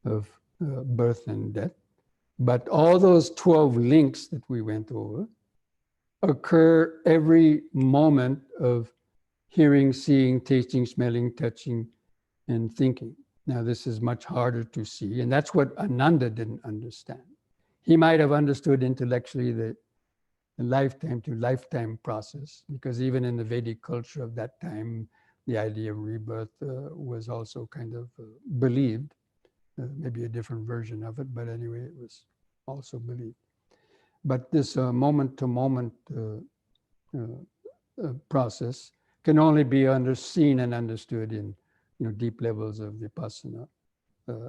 of birth and death. But all those 12 links that we went over occur every moment of hearing, seeing, tasting, smelling, touching, and thinking. Now, this is much harder to see, and that's what Ananda didn't understand. He might have understood intellectually the lifetime to lifetime process, because even in the Vedic culture of that time, the idea of rebirth was also kind of believed. Maybe a different version of it, but anyway, it was also believed. But this moment-to-moment process can only be seen and understood in deep levels of vipassana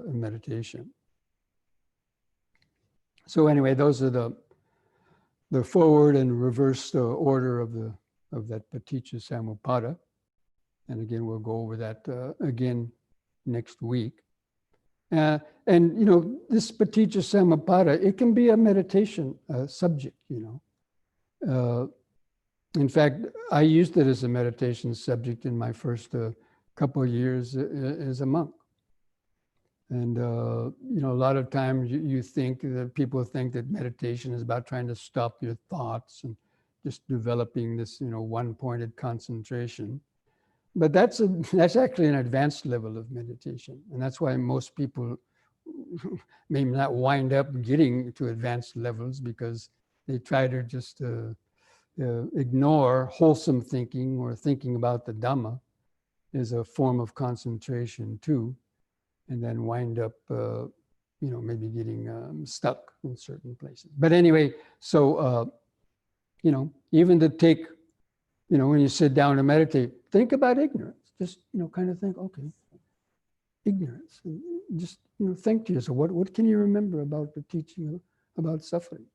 meditation. So anyway, those are the forward and reverse order of that Paticca Samuppada. And again, we'll go over that again next week. And this Paticca Samuppada, it can be a meditation subject. In fact, I used it as a meditation subject in my first couple of years as a monk. And a lot of times you think that people think that meditation is about trying to stop your thoughts and just developing this one-pointed concentration. But that's actually an advanced level of meditation. And that's why most people may not wind up getting to advanced levels, because they try to just ignore wholesome thinking or thinking about the Dhamma as a form of concentration too, and then wind up, maybe getting stuck in certain places. But anyway, so, even to take, when you sit down to meditate, think about ignorance. Just, kind of think, okay, ignorance. And just, think to yourself, what can you remember about the teaching about suffering?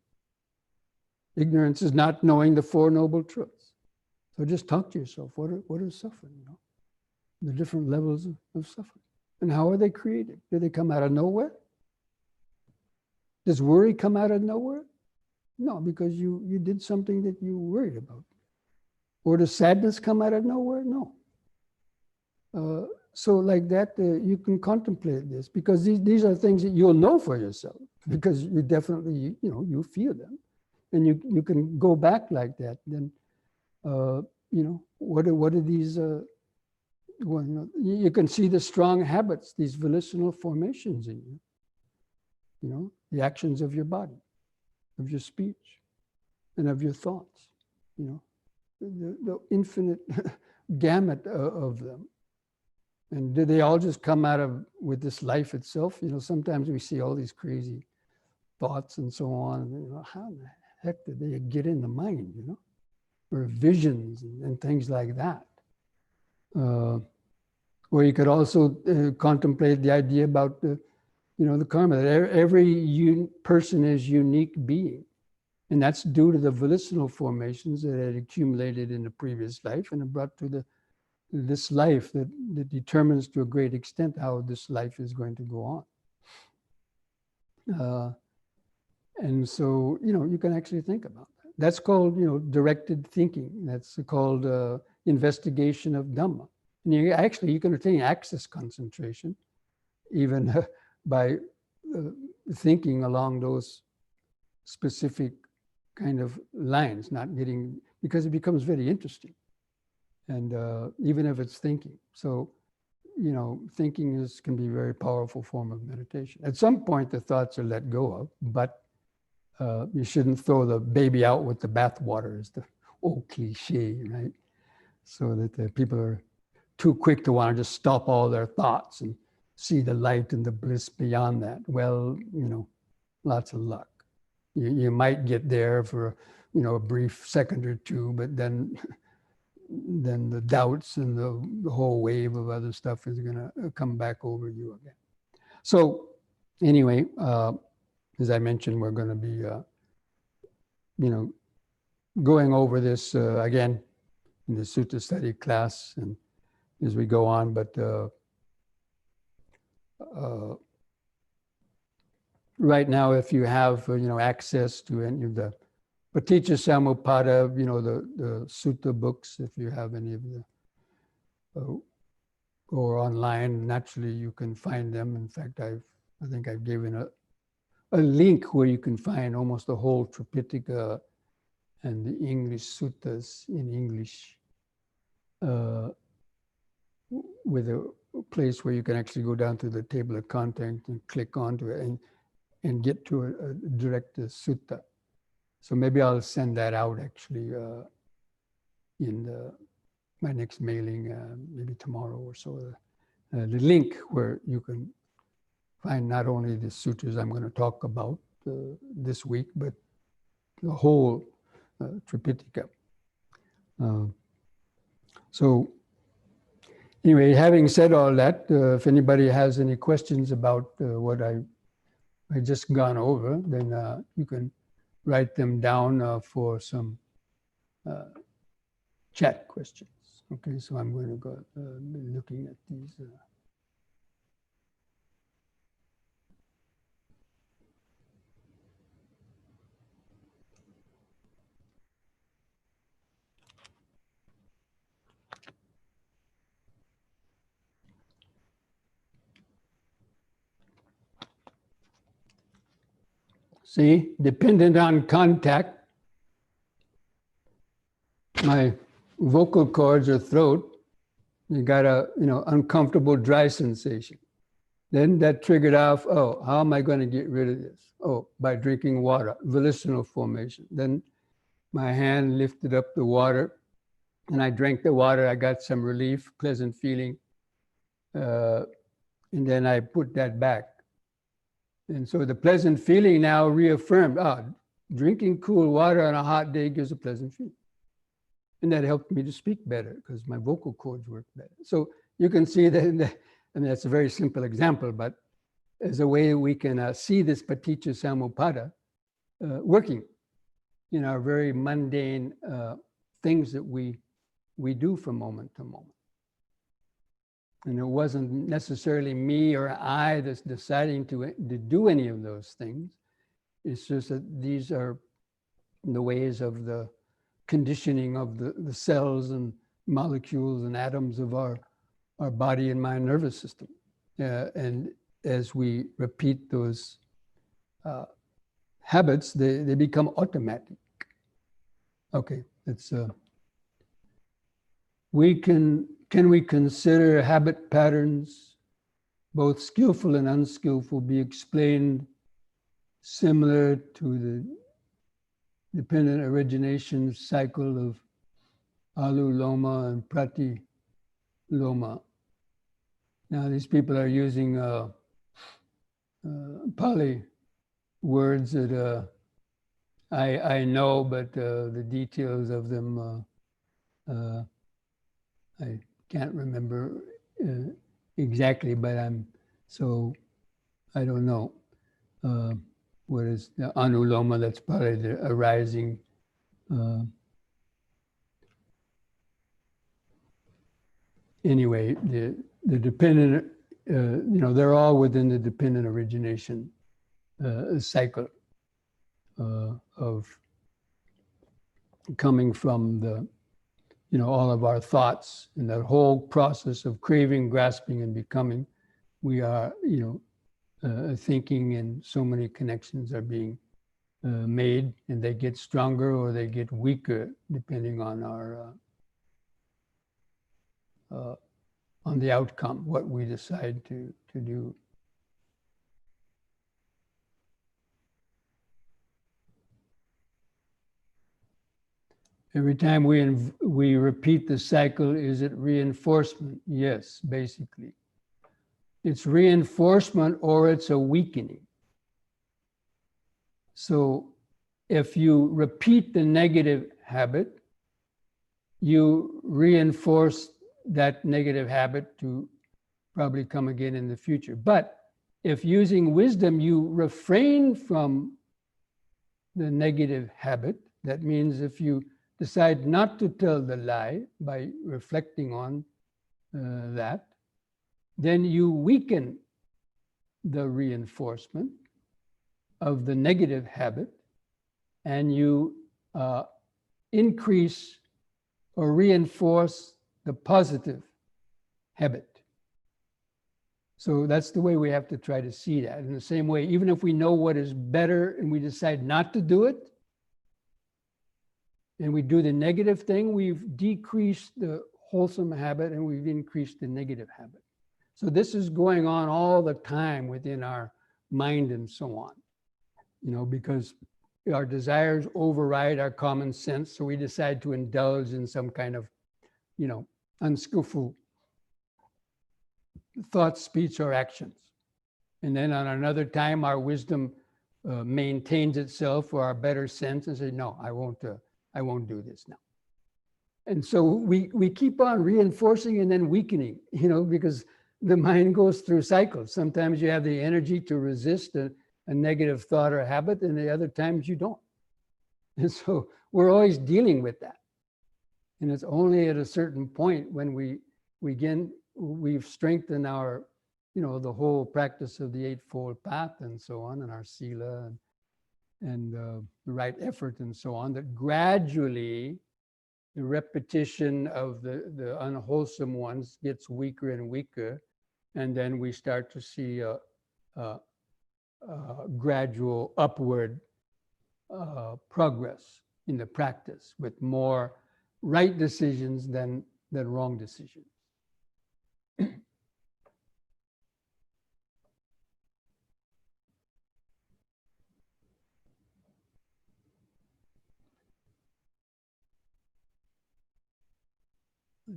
Ignorance is not knowing the Four Noble Truths. So just talk to yourself, what is suffering? The different levels of suffering. And how are they created? Do they come out of nowhere? Does worry come out of nowhere? No, because you did something that you worried about. Or does sadness come out of nowhere? No. So like that, you can contemplate this, because these are things that you'll know for yourself, because you definitely, you feel them. And you can go back like that. Then, what are these, you can see the strong habits, these volitional formations in you, the actions of your body, of your speech, and of your thoughts, the infinite gamut of them. And do they all just come out with this life itself? Sometimes we see all these crazy thoughts and so on. You know, how the heck did they get in the mind, you know? Or visions and things like that. Or you could also contemplate the idea about the, you know, the karma, that every person is unique being. And that's due to the volitional formations that had accumulated in the previous life and are brought to this life that determines to a great extent how this life is going to go on. And so, you know, you can actually think about that. That's called, you know, directed thinking. That's called investigation of Dhamma. And you can attain access concentration even by thinking along those specific kind of lines, not getting, because it becomes very interesting. And even if it's thinking. So, you know, thinking can be a very powerful form of meditation. At some point, the thoughts are let go of, but you shouldn't throw the baby out with the bathwater, is the old cliche, right? So that the people are too quick to want to just stop all their thoughts and see the light and the bliss beyond that. Well, you know, lots of luck. You might get there for, you know, a brief second or two, but then the doubts and the whole wave of other stuff is going to come back over you again. So anyway, as I mentioned, we're going to be, you know, going over this again in the Sutta study class and as we go on, but right now, if you have, you know, access to any of the Paticca Samuppada, you know, the Sutta books, if you have any of the, or online, naturally you can find them. In fact, I think I've given a link where you can find almost the whole Tripitaka and the English suttas in English, with a place where you can actually go down to the table of contents and click onto it and get to a direct sutta. So maybe I'll send that out actually in my next mailing, maybe tomorrow or so. The link where you can find not only the sutras I'm going to talk about this week, but the whole Tripitaka. So anyway, having said all that, if anybody has any questions about what I just gone over, then you can write them down for some chat questions. Okay, so I'm going to go be looking at these. See, dependent on contact, my vocal cords or throat, you got a, you know, uncomfortable dry sensation. Then that triggered off, oh, how am I going to get rid of this? Oh, by drinking water, volitional formation. Then my hand lifted up the water and I drank the water. I got some relief, pleasant feeling. And then I put that back. And so the pleasant feeling now reaffirmed, drinking cool water on a hot day gives a pleasant feeling. And that helped me to speak better because my vocal cords work better. So you can see that, I mean, that's a very simple example, but as a way we can see this Paticca Samuppada working in our very mundane things that we do from moment to moment. And it wasn't necessarily me or I that's deciding to do any of those things. It's just that these are the ways of the conditioning of the cells and molecules and atoms of our body and mind nervous system. And as we repeat those habits, they become automatic. Okay, it's can we consider habit patterns, both skillful and unskillful, be explained similar to the dependent origination cycle of Aluloma and Pratiloma? Now these people are using Pali words that I know, but the details of them I can't remember exactly, but I don't know. What is the anuloma? That's probably the arising. Anyway, the dependent, they're all within the dependent origination cycle of coming from all of our thoughts and that whole process of craving, grasping, and becoming. We are, thinking, and so many connections are being made, and they get stronger or they get weaker depending on our on the outcome, what we decide to do. Every time we repeat the cycle, is it reinforcement? Yes, basically. It's reinforcement or it's a weakening. So if you repeat the negative habit, you reinforce that negative habit to probably come again in the future. But if using wisdom, you refrain from the negative habit, that means if you decide not to tell the lie by reflecting on that, then you weaken the reinforcement of the negative habit, and you increase or reinforce the positive habit. So that's the way we have to try to see that. In the same way, even if we know what is better and we decide not to do it, and we do the negative thing, we've decreased the wholesome habit and we've increased the negative habit. So this is going on all the time within our mind and so on, because our desires override our common sense. So we decide to indulge in some kind of, unskillful thought, speech, or actions. And then on another time, our wisdom maintains itself, or our better sense, and say, no, I won't do this now. And so we keep on reinforcing and then weakening, because the mind goes through cycles. Sometimes you have the energy to resist a negative thought or habit, and the other times you don't. And so we're always dealing with that. And it's only at a certain point when we've strengthened our, the whole practice of the Eightfold Path and so on, and our sila and the right effort and so on, that gradually the repetition of the unwholesome ones gets weaker and weaker, and then we start to see a gradual upward progress in the practice, with more right decisions than wrong decisions.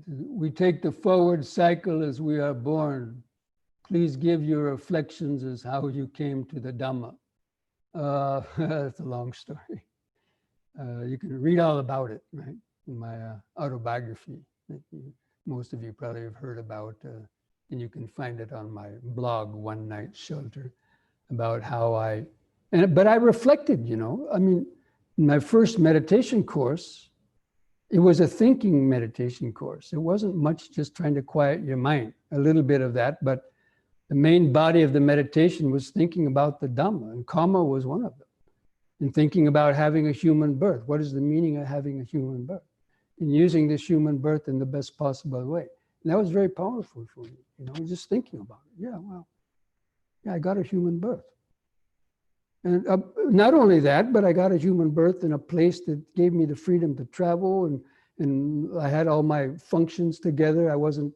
We take the forward cycle as we are born. Please give your reflections as how you came to the Dhamma. That's a long story. You can read all about it, right, in my autobiography that most of you probably have heard about, and you can find it on my blog, One Night Shelter, about how but I reflected, in my first meditation course, it was a thinking meditation course. It wasn't much just trying to quiet your mind, a little bit of that, but the main body of the meditation was thinking about the Dhamma, and karma was one of them. And thinking about having a human birth. What is the meaning of having a human birth? And using this human birth in the best possible way. And that was very powerful for me, just thinking about it. Yeah, well, I got a human birth. And not only that, but I got a human birth in a place that gave me the freedom to travel, and I had all my functions together. I wasn't,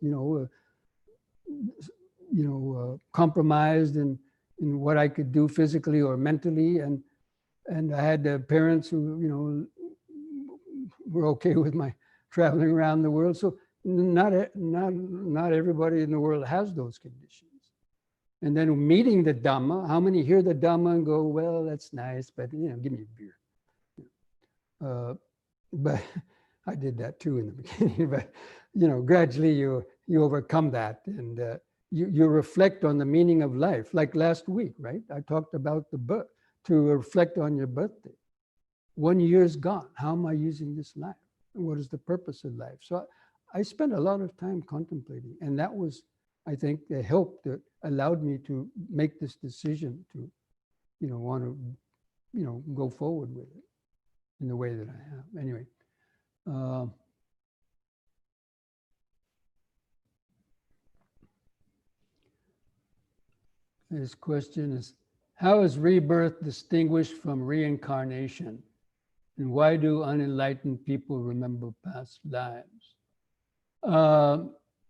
compromised in what I could do physically or mentally, and I had parents who, were okay with my traveling around the world. So not everybody in the world has those conditions. And then meeting the Dhamma, how many hear the Dhamma and go, well, that's nice, but give me a beer. But I did that too in the beginning, but gradually you overcome that, and you reflect on the meaning of life. Like last week, right? I talked about the birth, to reflect on your birthday. 1 year's gone. How am I using this life? And what is the purpose of life? So I spent a lot of time contemplating, and that was, I think, the help that allowed me to make this decision to, want to, go forward with it in the way that I have. Anyway. This question is, how is rebirth distinguished from reincarnation? And why do unenlightened people remember past lives?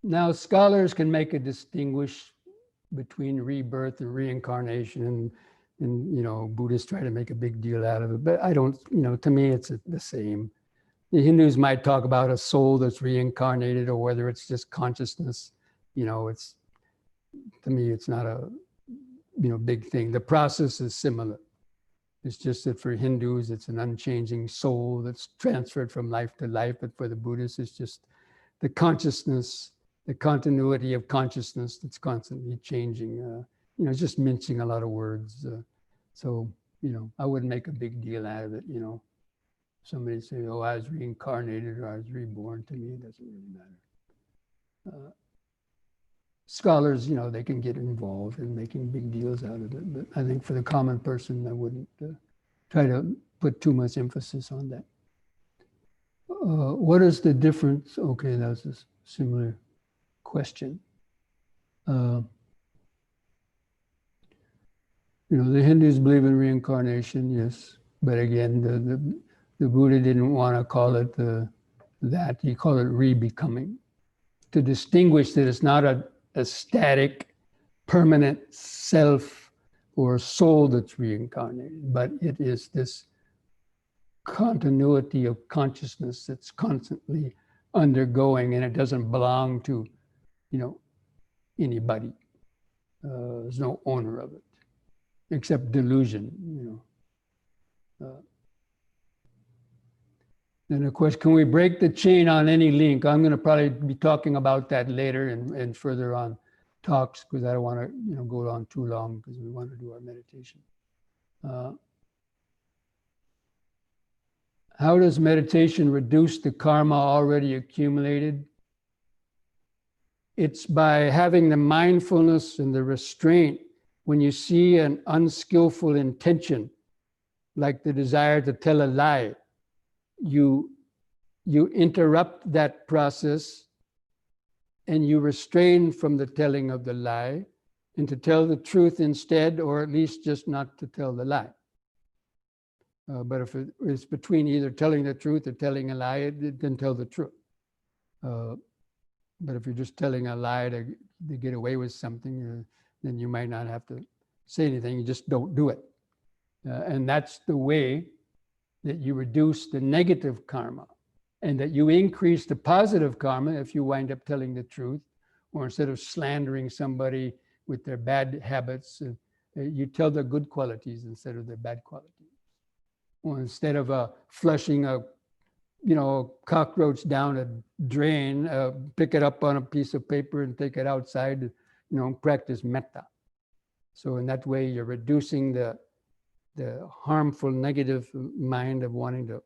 Now, scholars can make a distinguish between rebirth and reincarnation, and Buddhists try to make a big deal out of it. But I don't, to me, it's the same. The Hindus might talk about a soul that's reincarnated, or whether it's just consciousness. It's, to me, it's not a big thing. The process is similar. It's just that for Hindus, it's an unchanging soul that's transferred from life to life. But for the Buddhists, it's just the consciousness, the continuity of consciousness that's constantly changing. Just mincing a lot of words. So, I wouldn't make a big deal out of it. Somebody say, oh, I was reincarnated or I was reborn. To me, it doesn't really matter. Scholars, they can get involved in making big deals out of it. But I think for the common person, I wouldn't try to put too much emphasis on that. What is the difference? Okay, that's a similar question. The Hindus believe in reincarnation, yes. But again, the Buddha didn't want to call it that. He called it re-becoming, to distinguish that it's not a static, permanent self or soul that's reincarnated, but it is this continuity of consciousness that's constantly undergoing, and it doesn't belong to, anybody. There's no owner of it, except delusion, Then of course, can we break the chain on any link? I'm going to probably be talking about that later and further on talks, because I don't want to go on too long, because we want to do our meditation. How does meditation reduce the karma already accumulated? It's by having the mindfulness and the restraint when you see an unskillful intention, like the desire to tell a lie. You interrupt that process and you restrain from the telling of the lie, and to tell the truth instead, or at least just not to tell the lie. But if it's between either telling the truth or telling a lie, then tell the truth. But if you're just telling a lie to get away with something, then you might not have to say anything, you just don't do it. And that's the way that you reduce the negative karma, and that you increase the positive karma if you wind up telling the truth, or instead of slandering somebody with their bad habits, you tell their good qualities instead of their bad qualities. Or instead of flushing a cockroach down a drain, pick it up on a piece of paper and take it outside, practice metta. So in that way, you're reducing the harmful, negative mind of wanting to,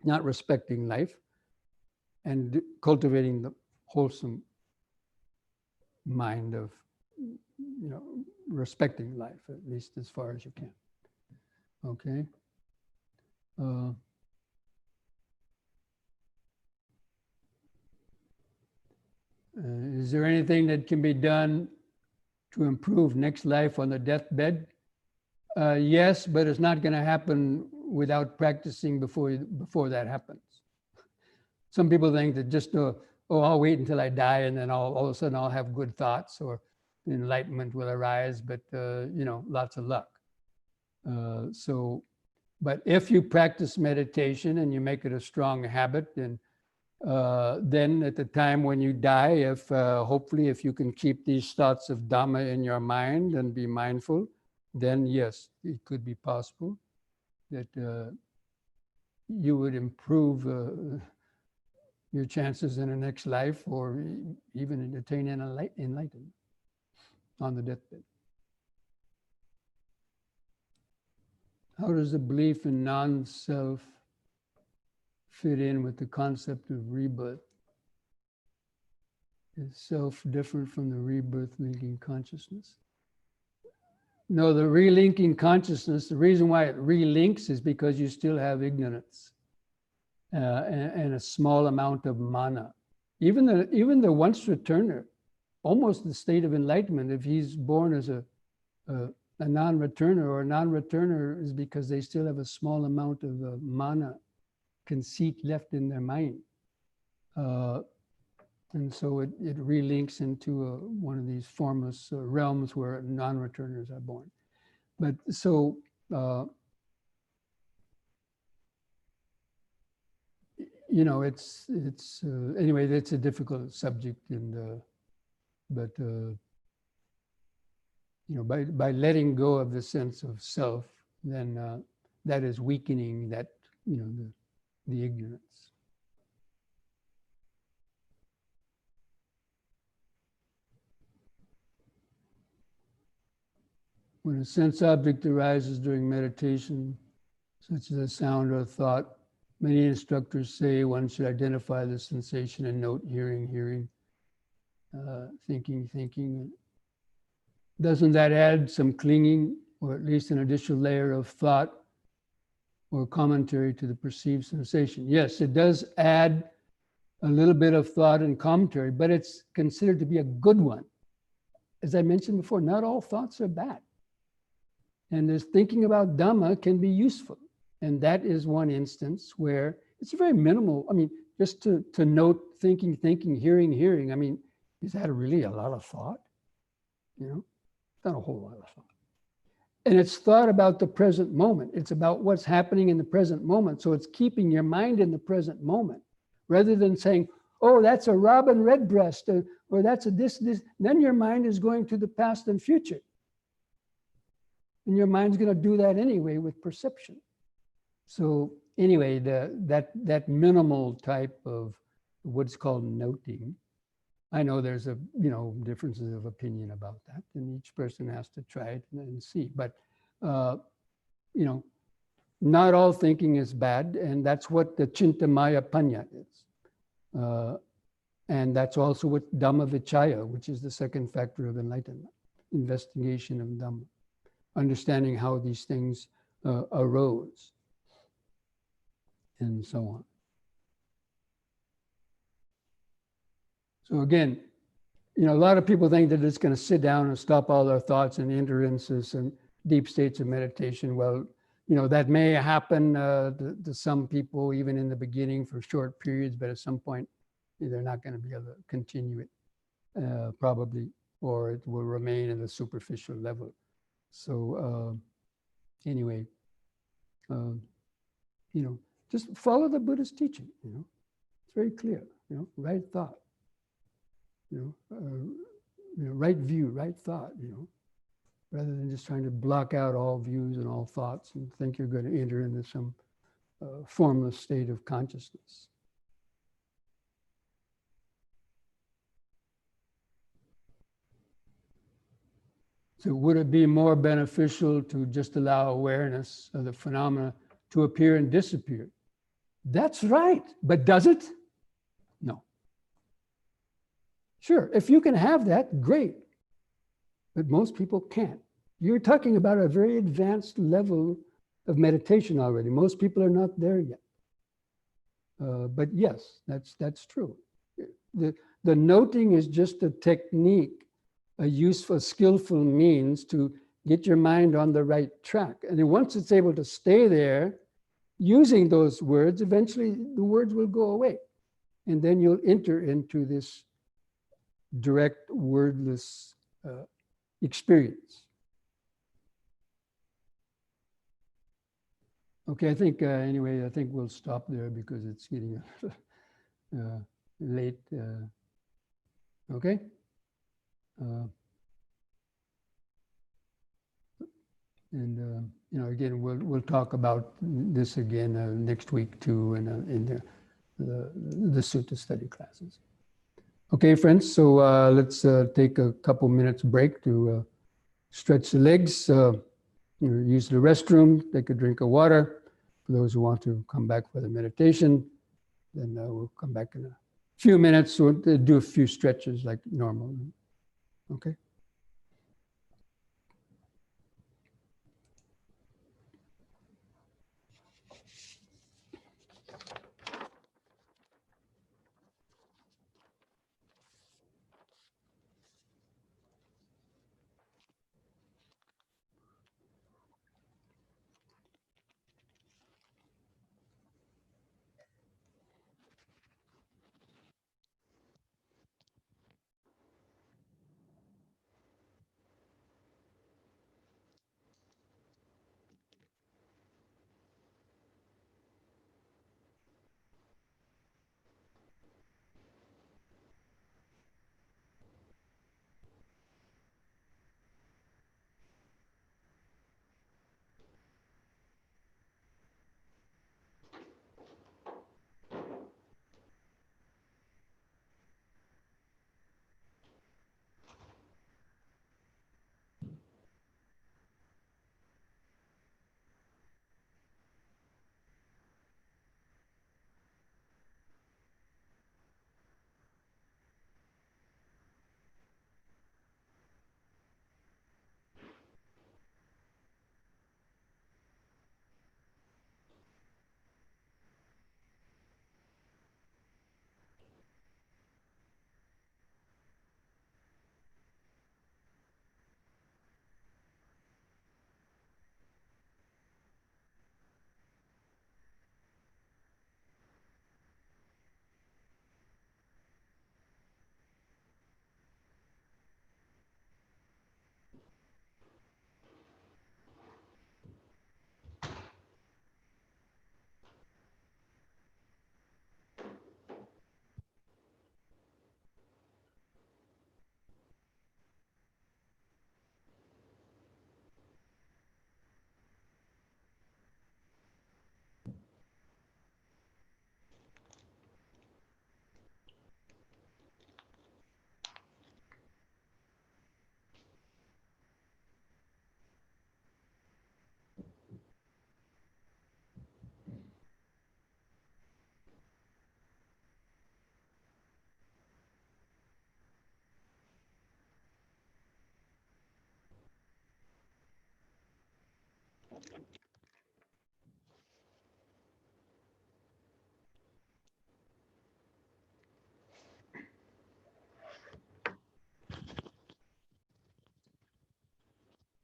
not respecting life, and cultivating the wholesome mind of, respecting life, at least as far as you can. Okay. Is there anything that can be done to improve next life on the deathbed? Yes, but it's not going to happen without practicing before that happens. Some people think that just, I'll wait until I die and then all of a sudden I'll have good thoughts or enlightenment will arise, but lots of luck. But if you practice meditation and you make it a strong habit, then then at the time when you die, if hopefully if you can keep these thoughts of Dhamma in your mind and be mindful, then yes, it could be possible that you would improve your chances in the next life, or even attain enlightenment on the deathbed. How does the belief in non-self fit in with the concept of rebirth? Is self different from the rebirth linking consciousness? No, the relinking consciousness, the reason why it relinks is because you still have ignorance and a small amount of mana. Even the once returner, almost the state of enlightenment, if he's born as a non-returner, or a non-returner is because they still have a small amount of mana, conceit left in their mind. And so it relinks into one of these formless realms where non-returners are born. But so, you know, it's anyway, it's a difficult subject, and but you know, by letting go of the sense of self, then that is weakening that, you know, the ignorance. When a sense object arises during meditation, such as a sound or a thought, many instructors say one should identify the sensation and note hearing, thinking. Doesn't that add some clinging, or at least an additional layer of thought or commentary to the perceived sensation? Yes, it does add a little bit of thought and commentary, but it's considered to be a good one. As I mentioned before, not all thoughts are bad. And this thinking about Dhamma can be useful. And that is one instance where it's very minimal. I mean, just to note thinking, hearing. I mean, is that really a lot of thought? You know, not a whole lot of thought. And it's thought about the present moment. It's about what's happening in the present moment. So it's keeping your mind in the present moment, rather than saying, oh, that's a robin redbreast, or that's a this. Then your mind is going to the past and future. And your mind's going to do that anyway with perception. So anyway, that minimal type of what's called noting, I know there's differences of opinion about that, and each person has to try it and see. But not all thinking is bad, and that's what the Chintamaya Panya is. And that's also what Dhamma Vichaya, which is the second factor of enlightenment, investigation of Dhamma, understanding how these things arose, and so on. So again, a lot of people think that it's going to sit down and stop all their thoughts and enter into some deep states of meditation. Well, that may happen to some people, even in the beginning for short periods, but at some point, they're not going to be able to continue it, probably, or it will remain at a superficial level. So anyway, just follow the Buddhist teaching, it's very clear, right thought, right view, right thought, rather than just trying to block out all views and all thoughts and think you're going to enter into some formless state of consciousness. So would it be more beneficial to just allow awareness of the phenomena to appear and disappear? That's right, but does it? No. Sure, if you can have that, great. But most people can't. You're talking about a very advanced level of meditation already. Most people are not there yet. But yes, that's true. The noting is just a technique, a useful, skillful means to get your mind on the right track. And then once it's able to stay there, using those words, eventually the words will go away. And then you'll enter into this direct, wordless experience. Okay, I think, anyway, I think we'll stop there because it's getting late. Okay. And again, we'll talk about this again next week too, in the Sutta study classes. Okay, friends. So let's take a couple minutes break to stretch the legs, use the restroom, take a drink of water. For those who want to come back for the meditation, then we'll come back in a few minutes. We'll do a few stretches like normal. Okay.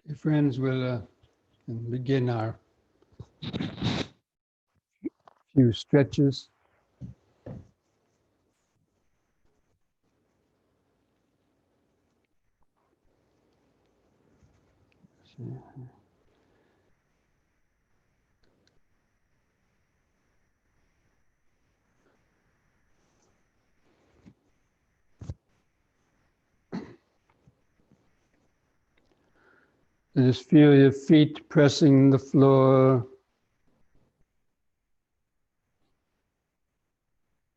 Okay, friends, we'll begin our few stretches. Just feel your feet pressing the floor.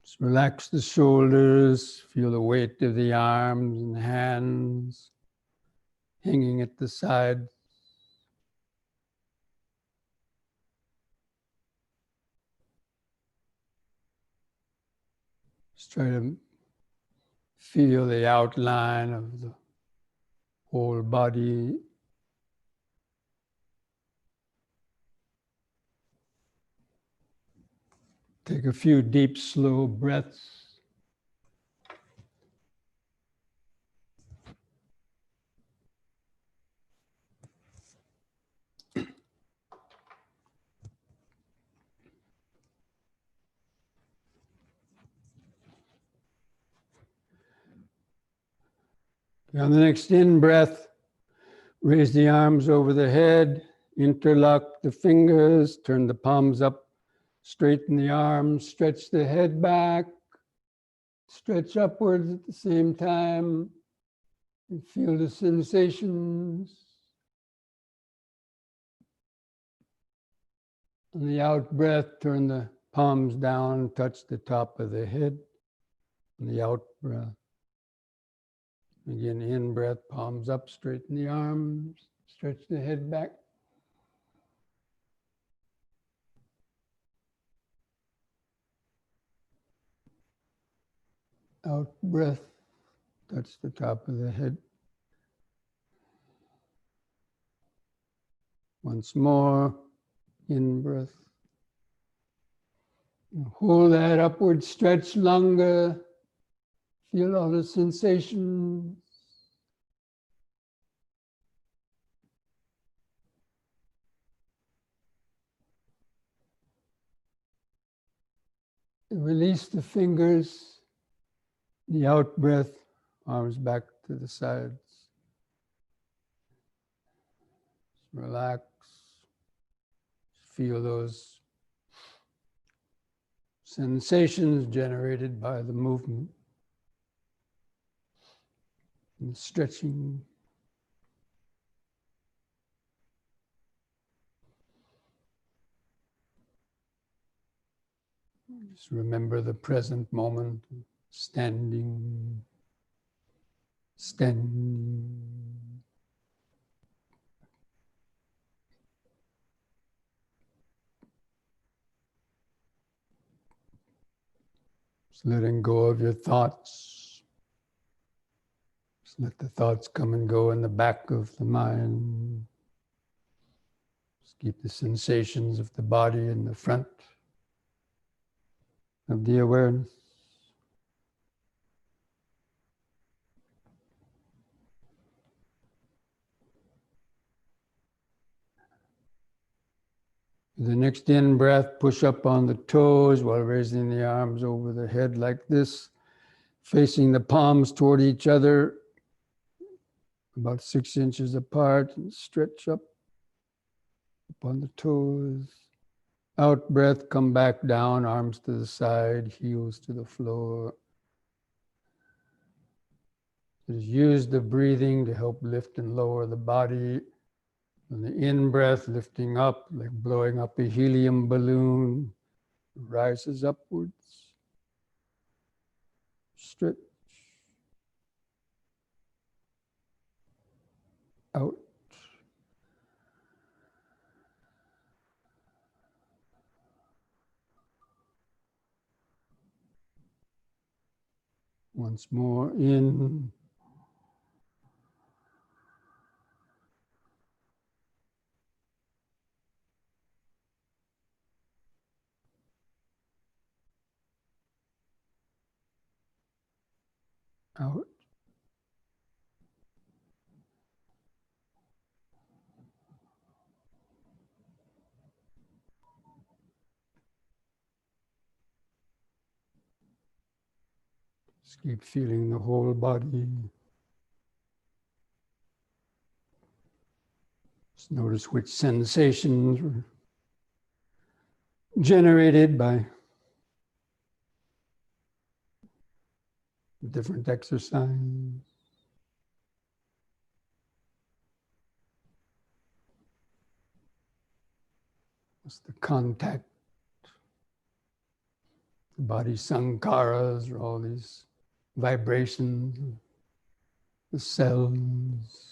Just relax the shoulders, feel the weight of the arms and hands hanging at the side. Just try to feel the outline of the whole body. Take a few deep, slow breaths. On the next in-breath, raise the arms over the head, interlock the fingers, turn the palms up, straighten the arms, stretch the head back, Stretch upwards at the same time and feel the sensations. On the out breath, turn the palms down, touch the top of the head. On the out breath, again, in breath, palms up, straighten the arms, stretch the head back. Out breath, touch the top of the head. Once more, in breath. Hold that upward stretch longer. Feel all the sensations. Release the fingers. The out breath, arms back to the sides. Relax. Feel those sensations generated by the movement and stretching. Just remember the present moment, standing, standing. Just letting go of your thoughts. Just let the thoughts come and go in the back of the mind. Just keep the sensations of the body in the front of the awareness. The next in breath, push up on the toes while raising the arms over the head like this, facing the palms toward each other, about 6 inches apart, and stretch up on the toes. Out breath, come back down, arms to the side, heels to the floor. Just use the breathing to help lift and lower the body. And the in-breath, lifting up, like blowing up a helium balloon, rises upwards. Stretch. Out. Once more, in. Out. Just keep feeling the whole body. Just notice which sensations were generated by different exercise. What's the contact? The body sankharas, or all these vibrations, the cells.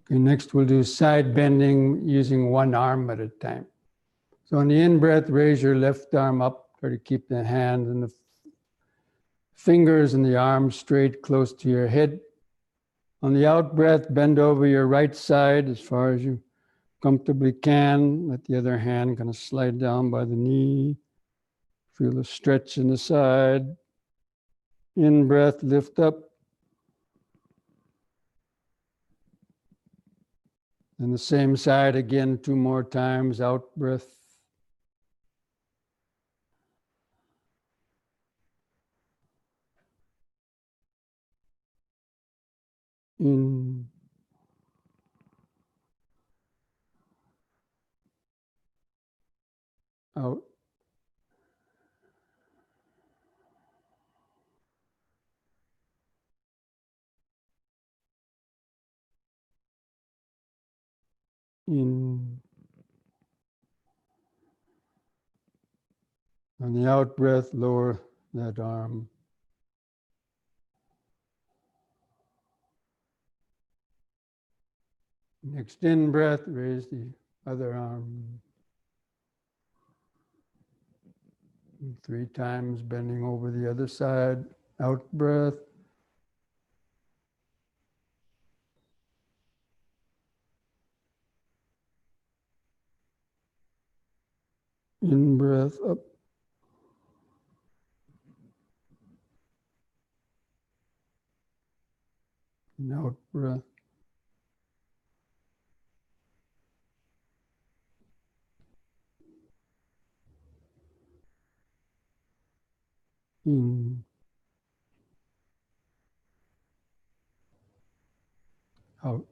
Okay, next we'll do side bending using one arm at a time. So on the in-breath, raise your left arm up. Try to keep the hand and the fingers and the arm straight close to your head. On the out-breath, bend over your right side as far as you comfortably can. Let the other hand kind of slide down by the knee. Feel the stretch in the side. In-breath, lift up. And the same side again 2 more times, out breath. in, out, in. On the out breath, lower that arm. Next in breath, raise the other arm. 3 times, bending over the other side. Out breath. In breath, up. And out breath. In. Out.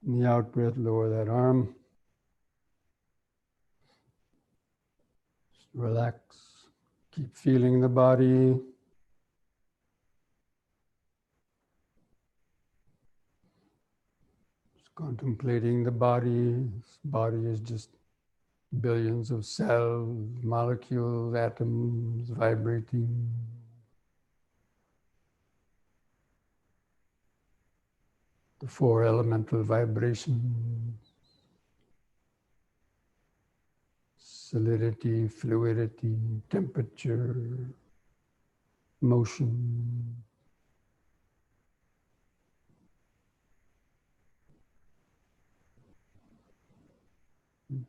In the out breath, lower that arm. Just relax. Keep feeling the body. Just contemplating the body. This body is just billions of cells, molecules, atoms vibrating. The 4 elemental vibrations. Solidity, fluidity, temperature, motion.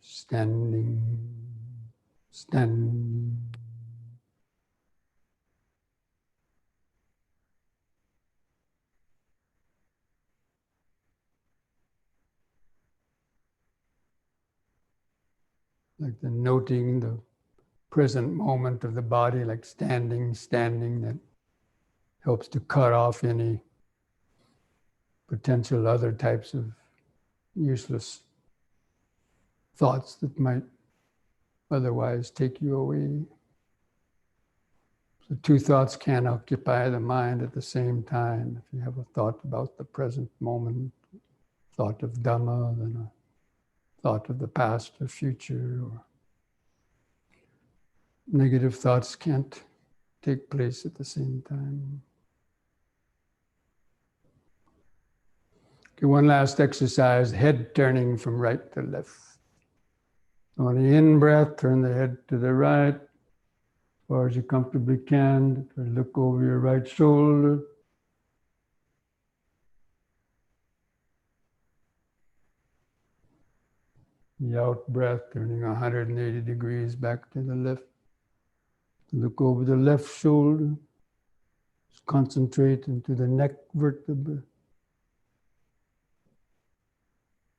Standing, standing. Like the noting the present moment of the body, like standing, standing, that helps to cut off any potential other types of useless thoughts that might otherwise take you away. So 2 thoughts can't occupy the mind at the same time. If you have a thought about the present moment, thought of Dhamma, then a thought of the past or future, or negative thoughts can't take place at the same time. Okay, one last exercise, head turning from right to left. On the in-breath, turn the head to the right, as far as you comfortably can. Look over your right shoulder. The out breath, turning 180 degrees back to the left. Look over the left shoulder. Just concentrate into the neck vertebra.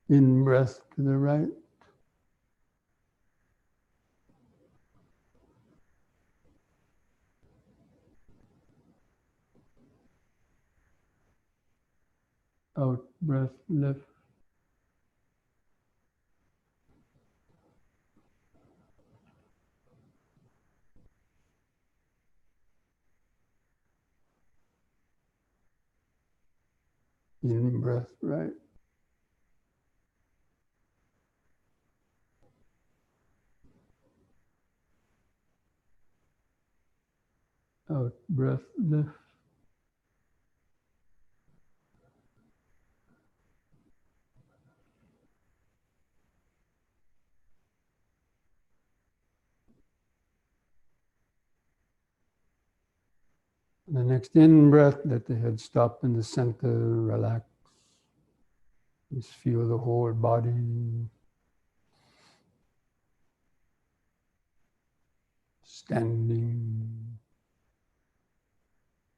In breath to the right. Out breath left. In breath right. Out breath left. The next in breath, let the head stop in the center, relax. Just feel the whole body. Standing,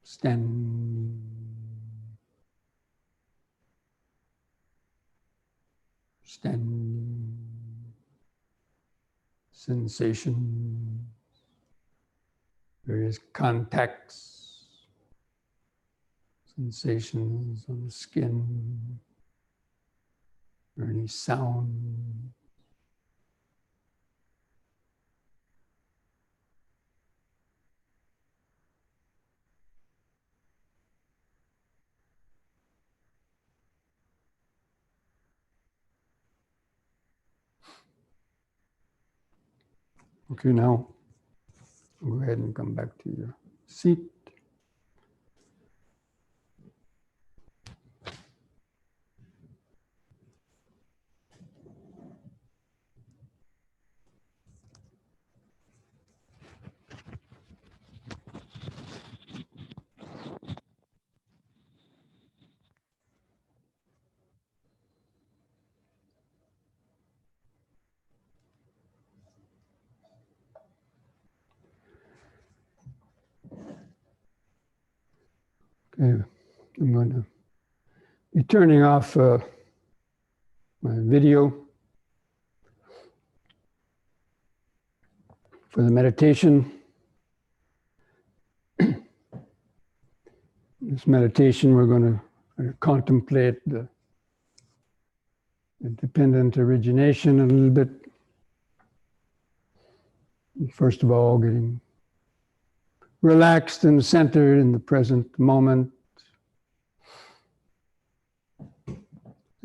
standing. sensations, various contacts, sensations on the skin, or any sound. Okay, now go ahead and come back to your seat. Okay, I'm going to be turning off my video for the meditation. This meditation, we're going to contemplate the dependent origination a little bit. First of all, getting relaxed and centered in the present moment.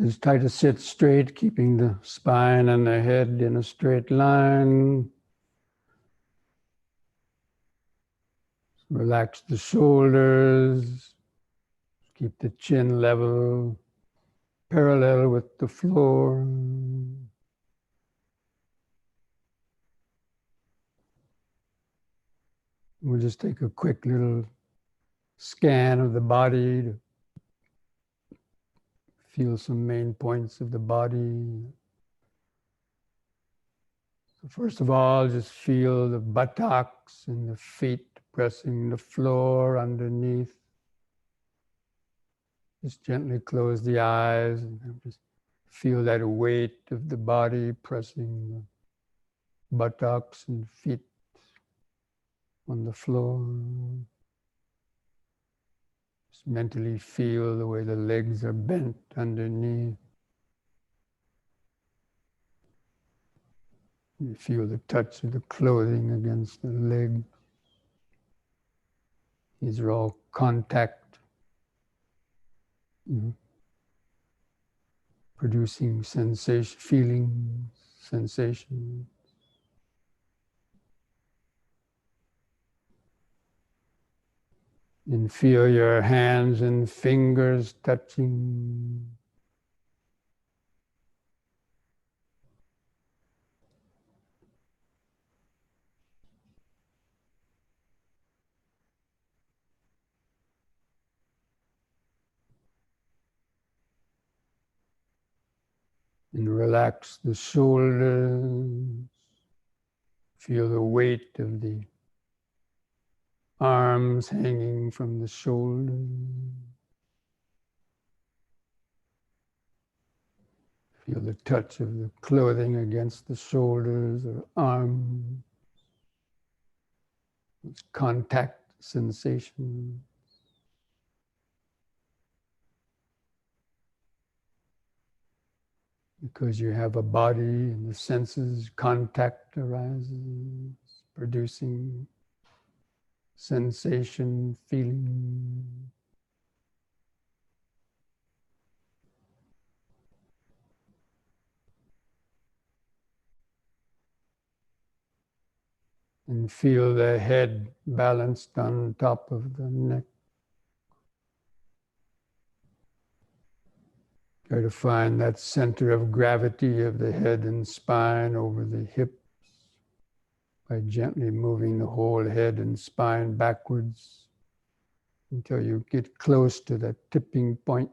Just try to sit straight, keeping the spine and the head in a straight line. Relax the shoulders. Keep the chin level, parallel with the floor. We'll just take a quick little scan of the body to feel some main points of the body. So first of all, just feel the buttocks and the feet pressing the floor underneath. Just gently close the eyes and just feel that weight of the body pressing the buttocks and feet on the floor. Just mentally feel the way the legs are bent underneath. You feel the touch of the clothing against the leg. These are all contact, producing sensation, feelings, sensations. And feel your hands and fingers touching. And relax the shoulders. Feel the weight of the arms hanging from the shoulders. Feel the touch of the clothing against the shoulders or arms. It's contact sensation. Because you have a body and the senses, contact arises, producing sensation, feeling. And feel the head balanced on top of the neck. Try to find that center of gravity of the head and spine over the hips by gently moving the whole head and spine backwards until you get close to that tipping point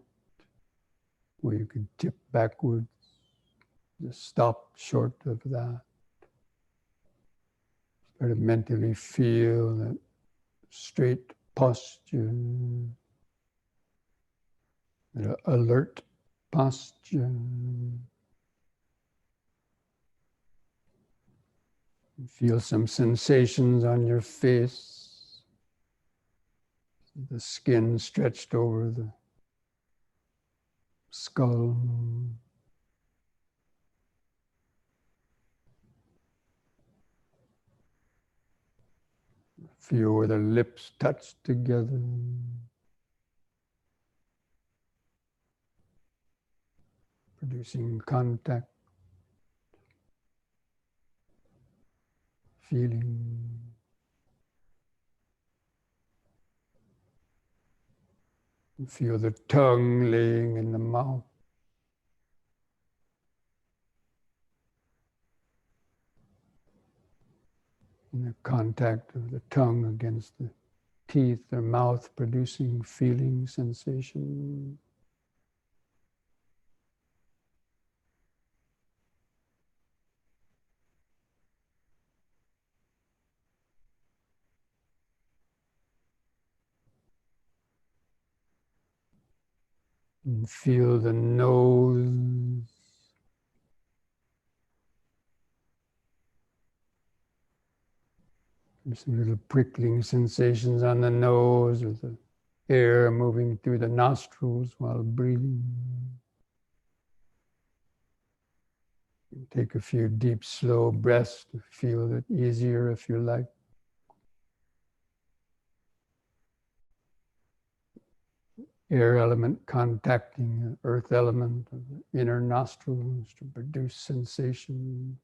where you can tip backwards. Just stop short of that. Try to mentally feel that straight posture, that alert posture. Feel some sensations on your face, the skin stretched over the skull. Feel where the lips touch together. Producing contact. Feeling. Feel the tongue laying in the mouth. And the contact of the tongue against the teeth or mouth, producing feeling, sensation. And feel the nose. There's some little prickling sensations on the nose with the air moving through the nostrils while breathing. Take a few deep, slow breaths to feel it easier if you like. Air element contacting the earth element of the inner nostrils to produce sensation,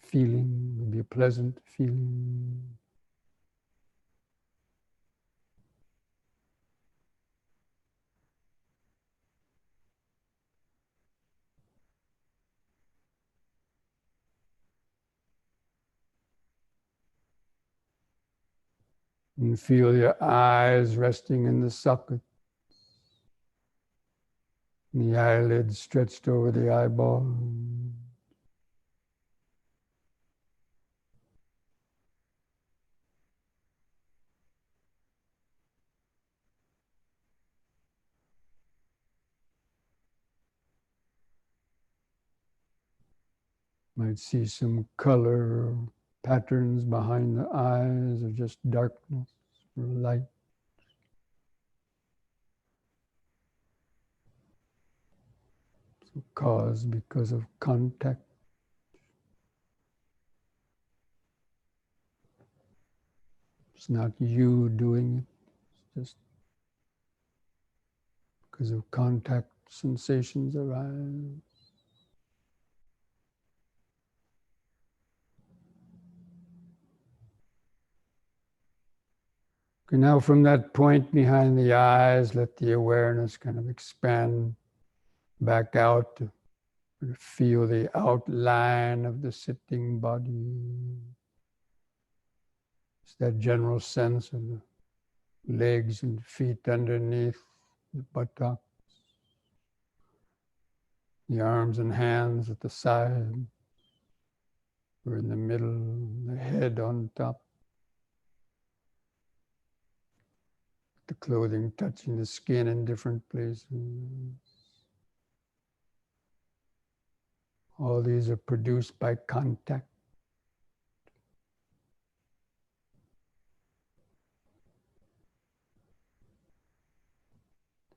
feeling, maybe a pleasant feeling. And feel your eyes resting in the socket. And the eyelids stretched over the eyeball. Might see some color patterns behind the eyes, or just darkness or light. So caused because of contact. It's not you doing it, it's just because of contact, sensations arise. Okay, now from that point behind the eyes, let the awareness kind of expand back out to feel the outline of the sitting body. It's that general sense of the legs and feet underneath the buttocks, the arms and hands at the side, or in the middle, the head on top. The clothing touching the skin in different places. All these are produced by contact.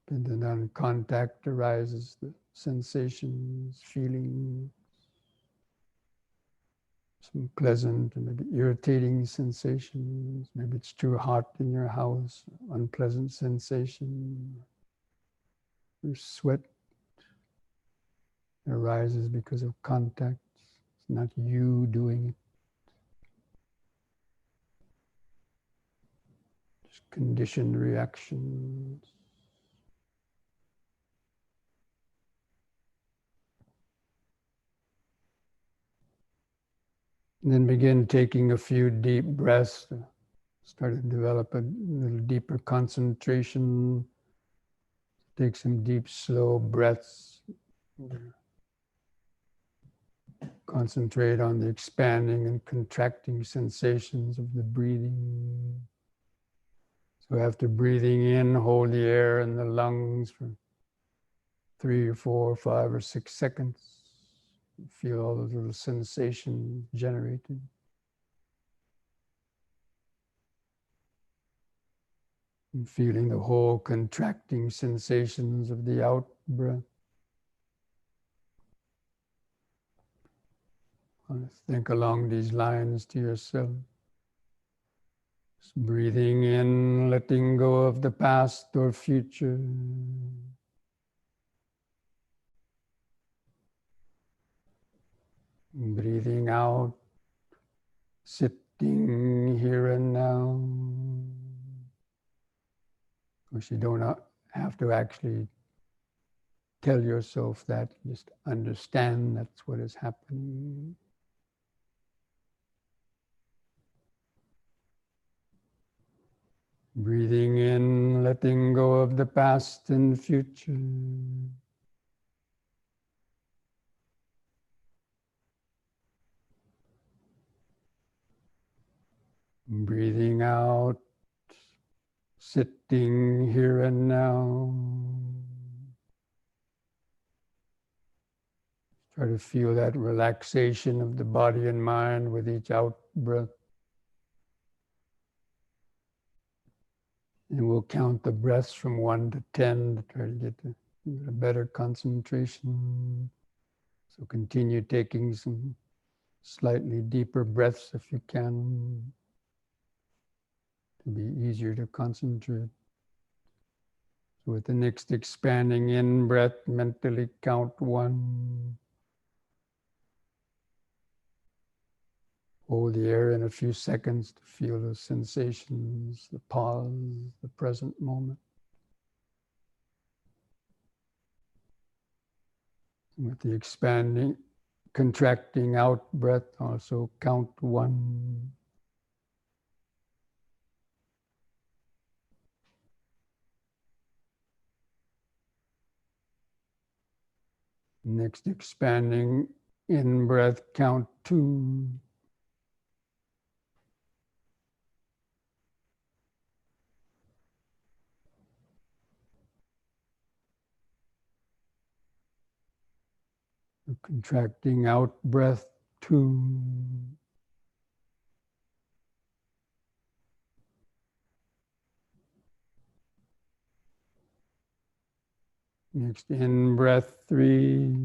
Depending on contact arises the sensations, feelings, some pleasant and maybe irritating sensations. Maybe it's too hot in your house, unpleasant sensation. Your sweat arises because of contact. It's not you doing it. Just conditioned reactions. And then begin taking a few deep breaths to start to develop a little deeper concentration. Take some deep, slow breaths. Concentrate on the expanding and contracting sensations of the breathing. So after breathing in, hold the air in the lungs for 3 or 4 or 5 or 6 seconds. Feel all those little sensations generated. And feeling the whole contracting sensations of the out breath. Think along these lines to yourself. Just breathing in, letting go of the past or future. Breathing out, sitting here and now. Of course, you don't have to actually tell yourself that, just understand that's what is happening. Breathing in, letting go of the past and future. Breathing out, sitting here and now. Try to feel that relaxation of the body and mind with each out breath. And we'll count the breaths from 1 to 10 to try to get a better concentration. So continue taking some slightly deeper breaths if you can, to be easier to concentrate. So with the next expanding in breath, mentally count 1. Hold the air in a few seconds to feel the sensations, the pause, the present moment. With the expanding, contracting out breath, also count 1. Next expanding in breath, count 2. Contracting out breath, 2. Next in breath, 3.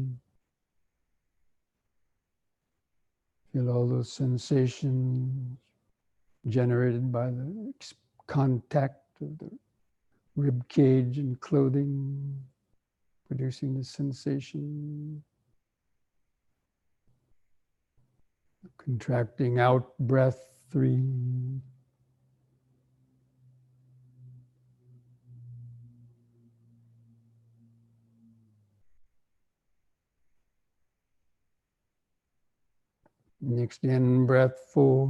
Feel all those sensations generated by the contact of the rib cage and clothing, producing the sensation. Contracting out breath, 3. Next in breath, 4.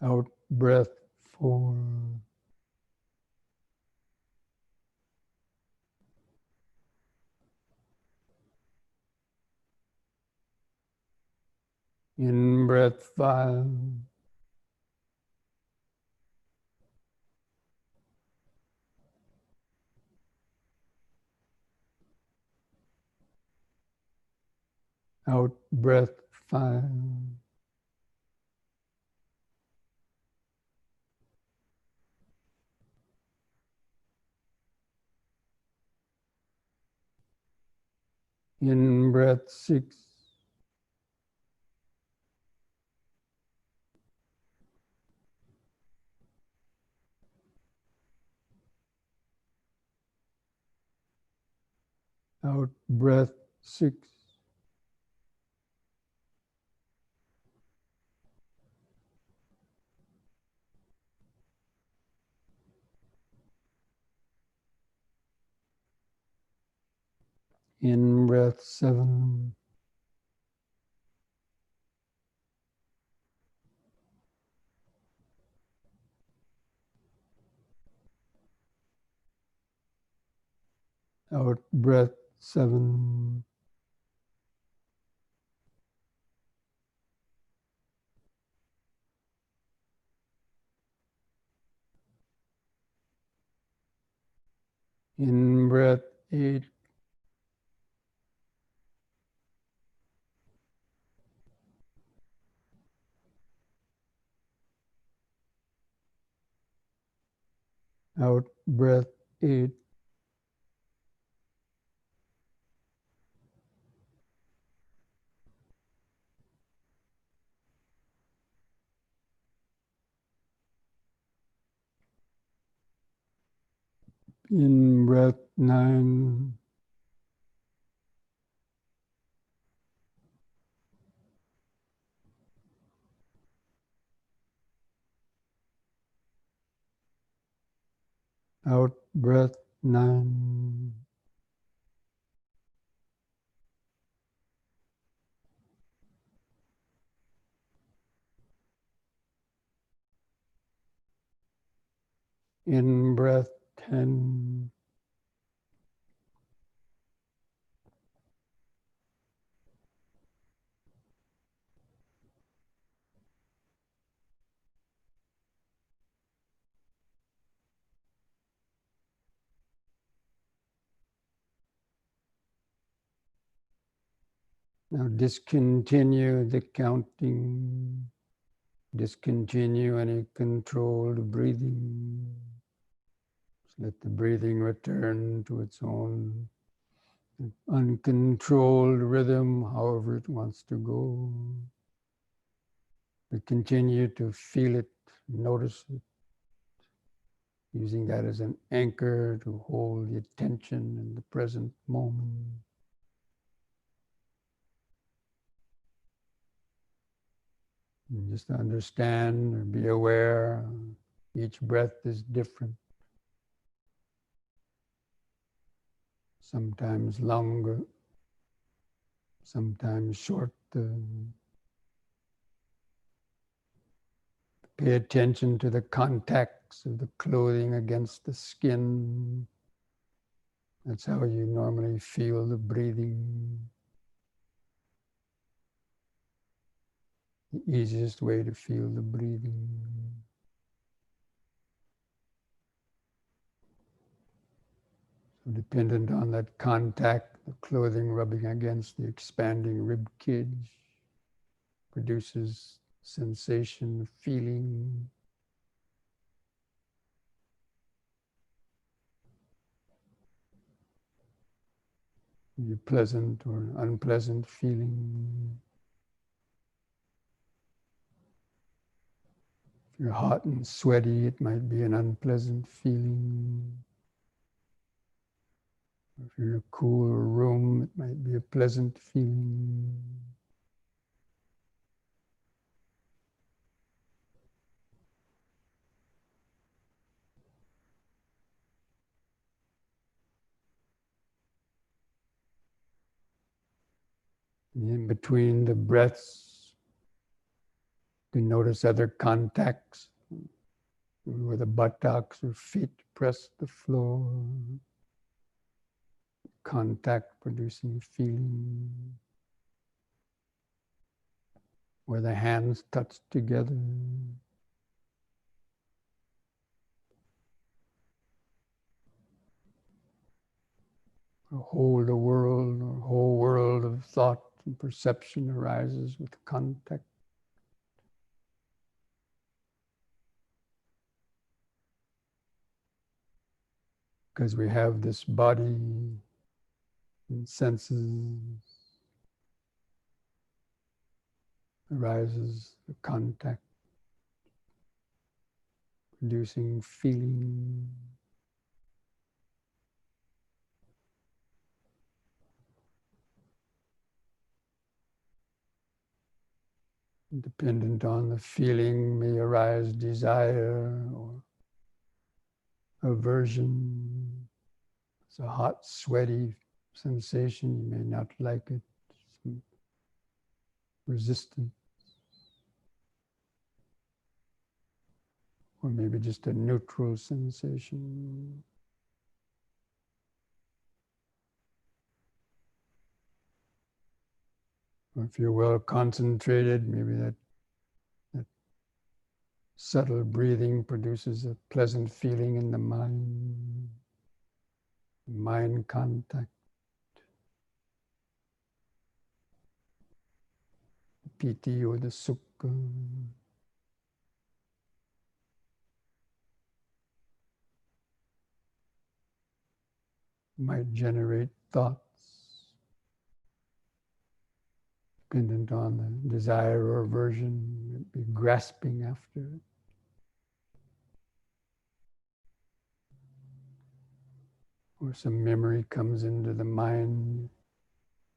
Out breath, 4. In breath, 5. Out breath, 5. In breath, 6. Out breath, 6. In breath, 7. Out breath, 7. In breath 8. Out breath 8. In breath 9. Out breath 9. In breath 10. Now discontinue the counting. Discontinue any controlled breathing. Just let the breathing return to its own uncontrolled rhythm, however it wants to go. But continue to feel it, notice it, using that as an anchor to hold the attention in the present moment. And just understand or be aware, each breath is different. Sometimes longer, sometimes short. Pay attention to the contacts of the clothing against the skin. That's how you normally feel the breathing. The easiest way to feel the breathing. So dependent on that contact, the clothing rubbing against the expanding rib cage produces sensation, feeling. Be pleasant or unpleasant feeling. If you're hot and sweaty, it might be an unpleasant feeling. If you're in a cool room, it might be a pleasant feeling. And in between the breaths, you can notice other contacts where the buttocks or feet press the floor. Contact producing feeling. Where the hands touch together. Or hold a world, or whole world of thought and perception arises with contact. Because we have this body and senses, arises the contact, producing feeling. Dependent on the feeling may arise desire or aversion. It's a hot, sweaty sensation. You may not like it. Some resistance. Or maybe just a neutral sensation. Or if you're well concentrated, maybe that subtle breathing produces a pleasant feeling in the mind. mind contact, piti or the sukha, might generate thoughts dependent on the desire or aversion, be grasping after it. Or some memory comes into the mind,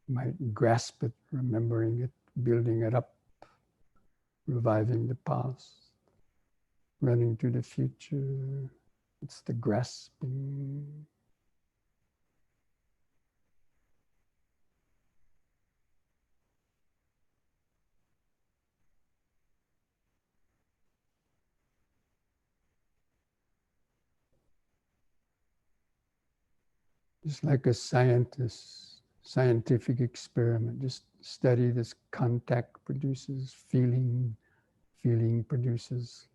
might grasp it, remembering it, building it up, reviving the past, running to the future. It's the grasping. Just like a scientific experiment, just study this contact produces feeling, feeling produces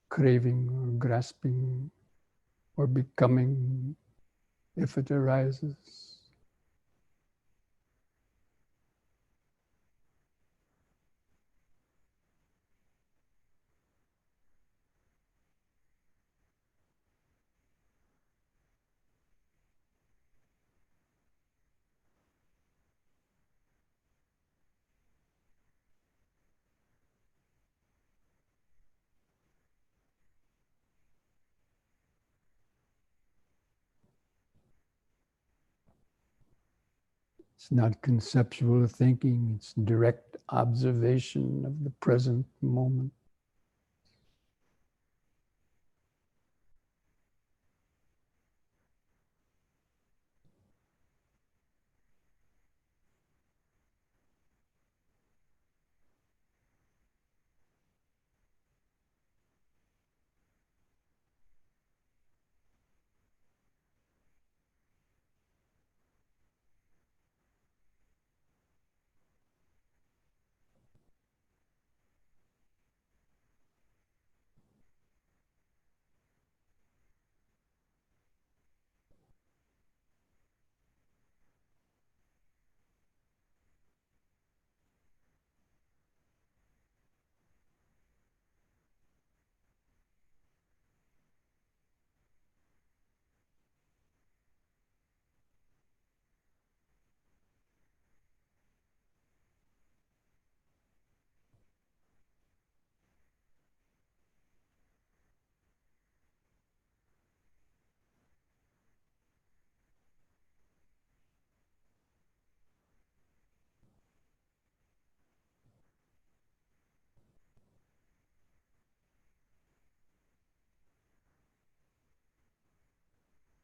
craving or grasping or becoming if it arises. It's not conceptual thinking, it's direct observation of the present moment.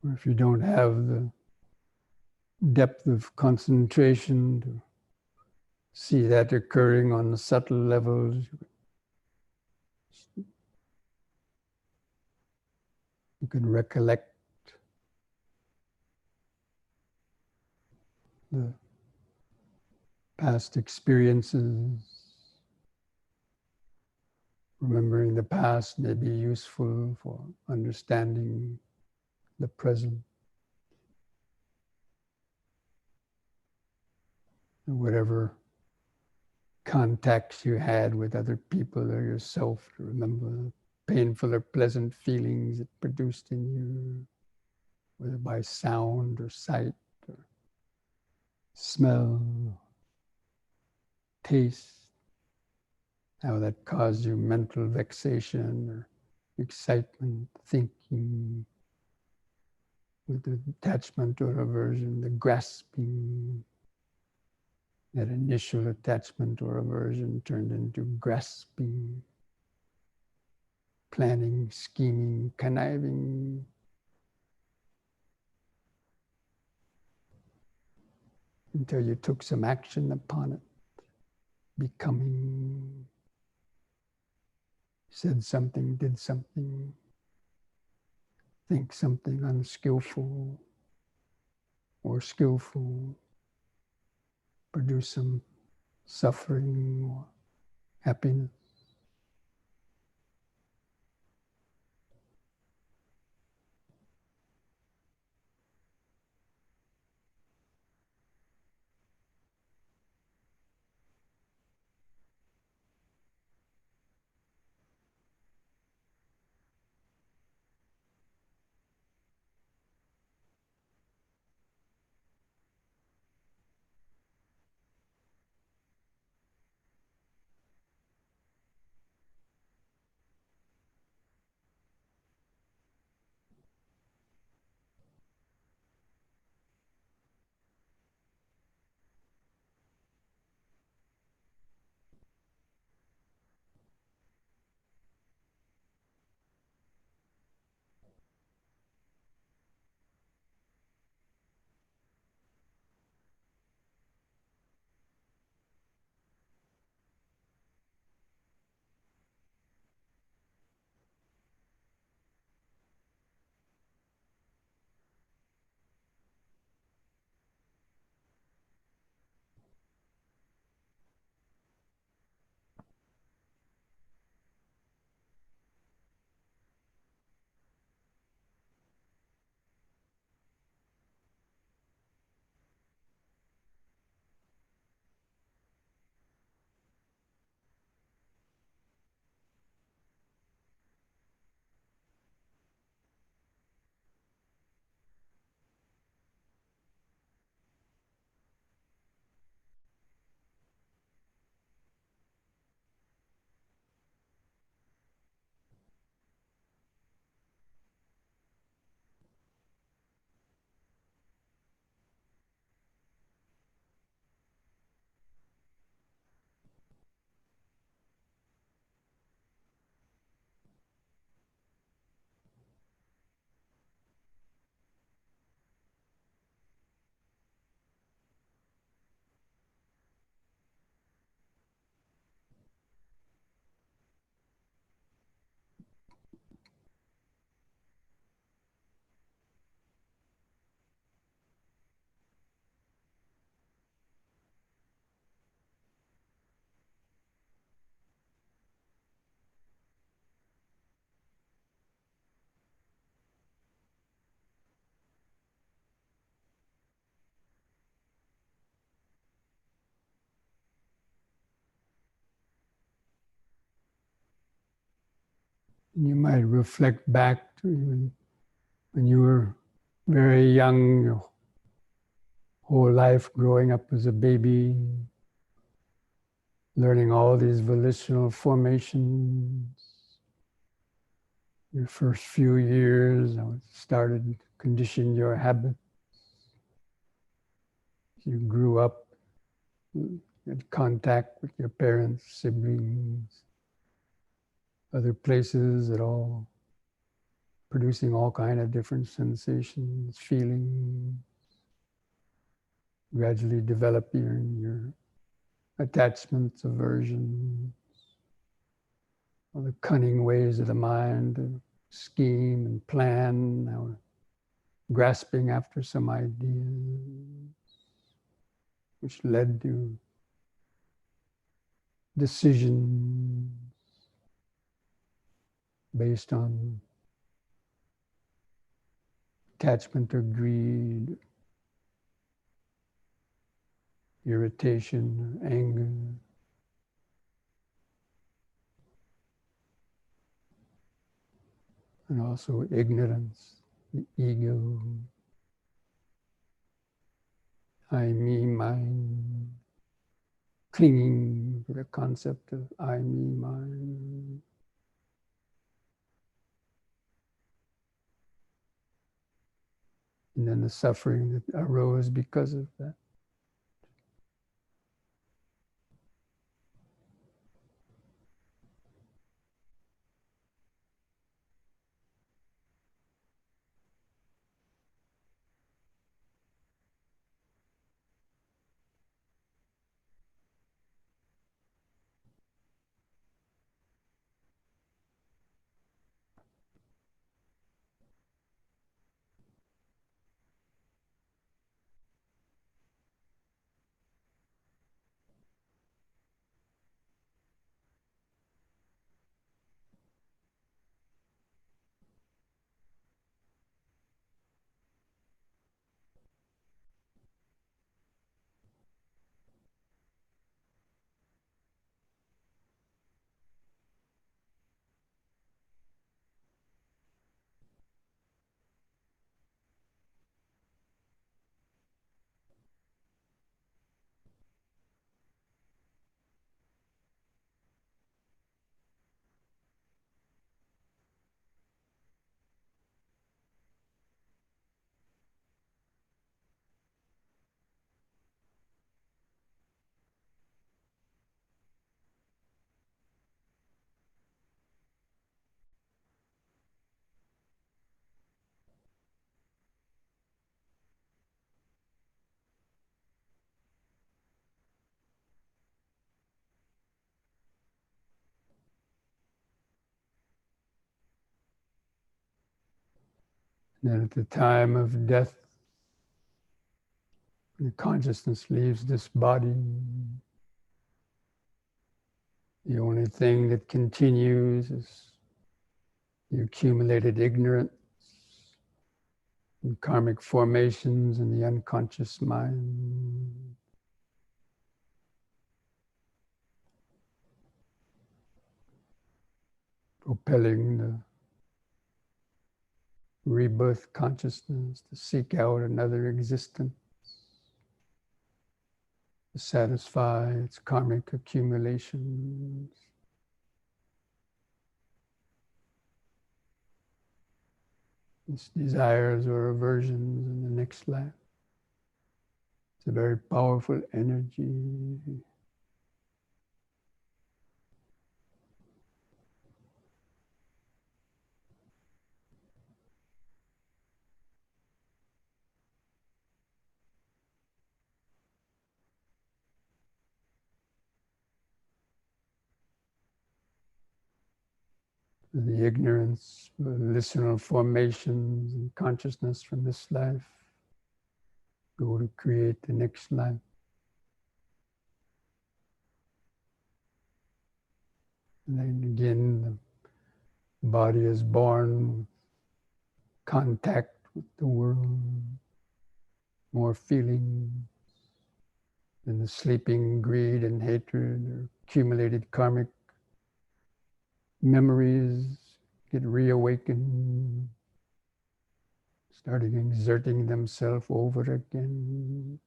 Or if you don't have the depth of concentration to see that occurring on the subtle levels, you can recollect the past experiences. Remembering the past may be useful for understanding the present. And whatever contacts you had with other people or yourself, to remember the painful or pleasant feelings it produced in you, whether by sound or sight or smell, taste, how that caused you mental vexation or excitement, thinking, with the attachment or aversion, the grasping, that initial attachment or aversion turned into grasping, planning, scheming, conniving, until you took some action upon it, becoming, said something, did something, think something unskillful or skillful, produce some suffering or happiness. And you might reflect back to when you were very young, your whole life growing up as a baby, learning all these volitional formations. Your first few years, how it started to condition your habits. You grew up, you had contact with your parents, siblings, other places at all, producing all kind of different sensations, feelings. Gradually develop your attachments, aversions, all the cunning ways of the mind to scheme and plan, how grasping after some idea, which led to decisions based on attachment or greed, irritation, or anger. And also ignorance, the ego, I, me, mine, clinging to the concept of I, me, mine. And then the suffering that arose because of that. And then at the time of death, the consciousness leaves this body. The only thing that continues is the accumulated ignorance and karmic formations in the unconscious mind. Propelling the rebirth consciousness to seek out another existence, to satisfy its karmic accumulations. Its desires or aversions in the next life. It's a very powerful energy. The ignorance, volitional formations and consciousness from this life go to create the next life. And then again, the body is born with contact with the world, more feeling than the sleeping greed and hatred or accumulated karmic memories get reawakened, starting exerting themselves over again,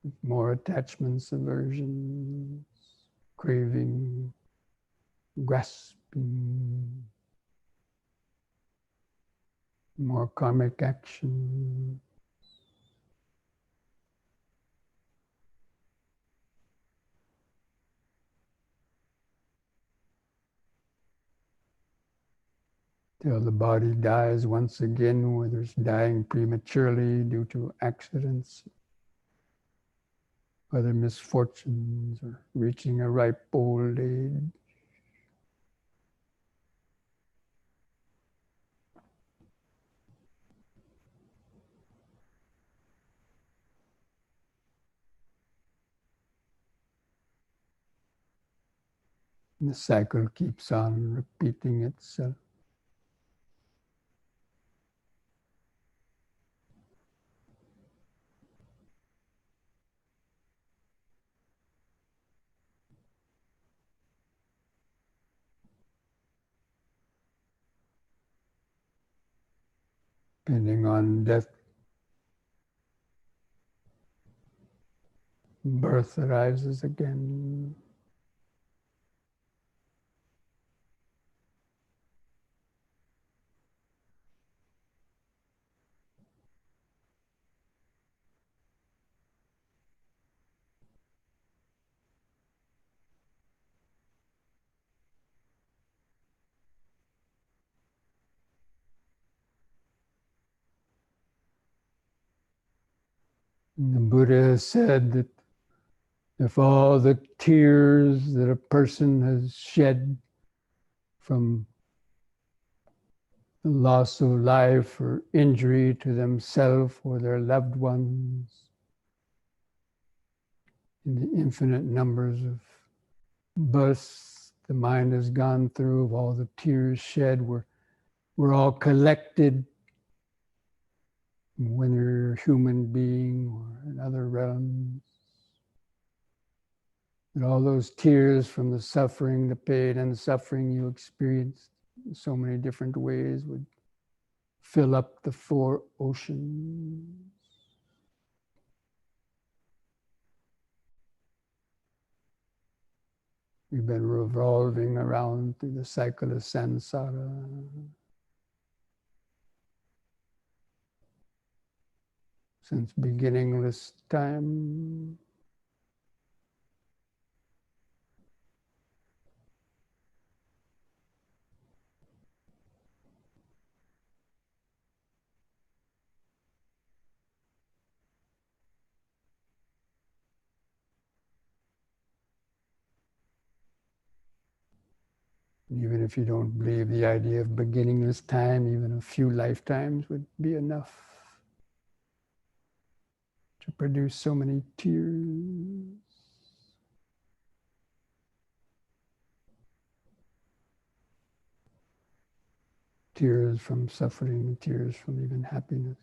with more attachments, aversions, craving, grasping, more karmic action. Till the body dies once again, whether it's dying prematurely due to accidents, other misfortunes, or reaching a ripe old age. And the cycle keeps on repeating itself. Depending on death, birth arises again. And the Buddha said that if all the tears that a person has shed from the loss of life or injury to themselves or their loved ones, in the infinite numbers of births the mind has gone through, of all the tears shed, we're all collected, whether you're a human being or in other realms. And all those tears from the suffering, the pain and the suffering you experienced in so many different ways would fill up the four oceans. We've been revolving around through the cycle of samsara. Since beginningless time. Even if you don't believe the idea of beginningless time, even a few lifetimes would be enough to produce so many tears. Tears from suffering, tears from even happiness.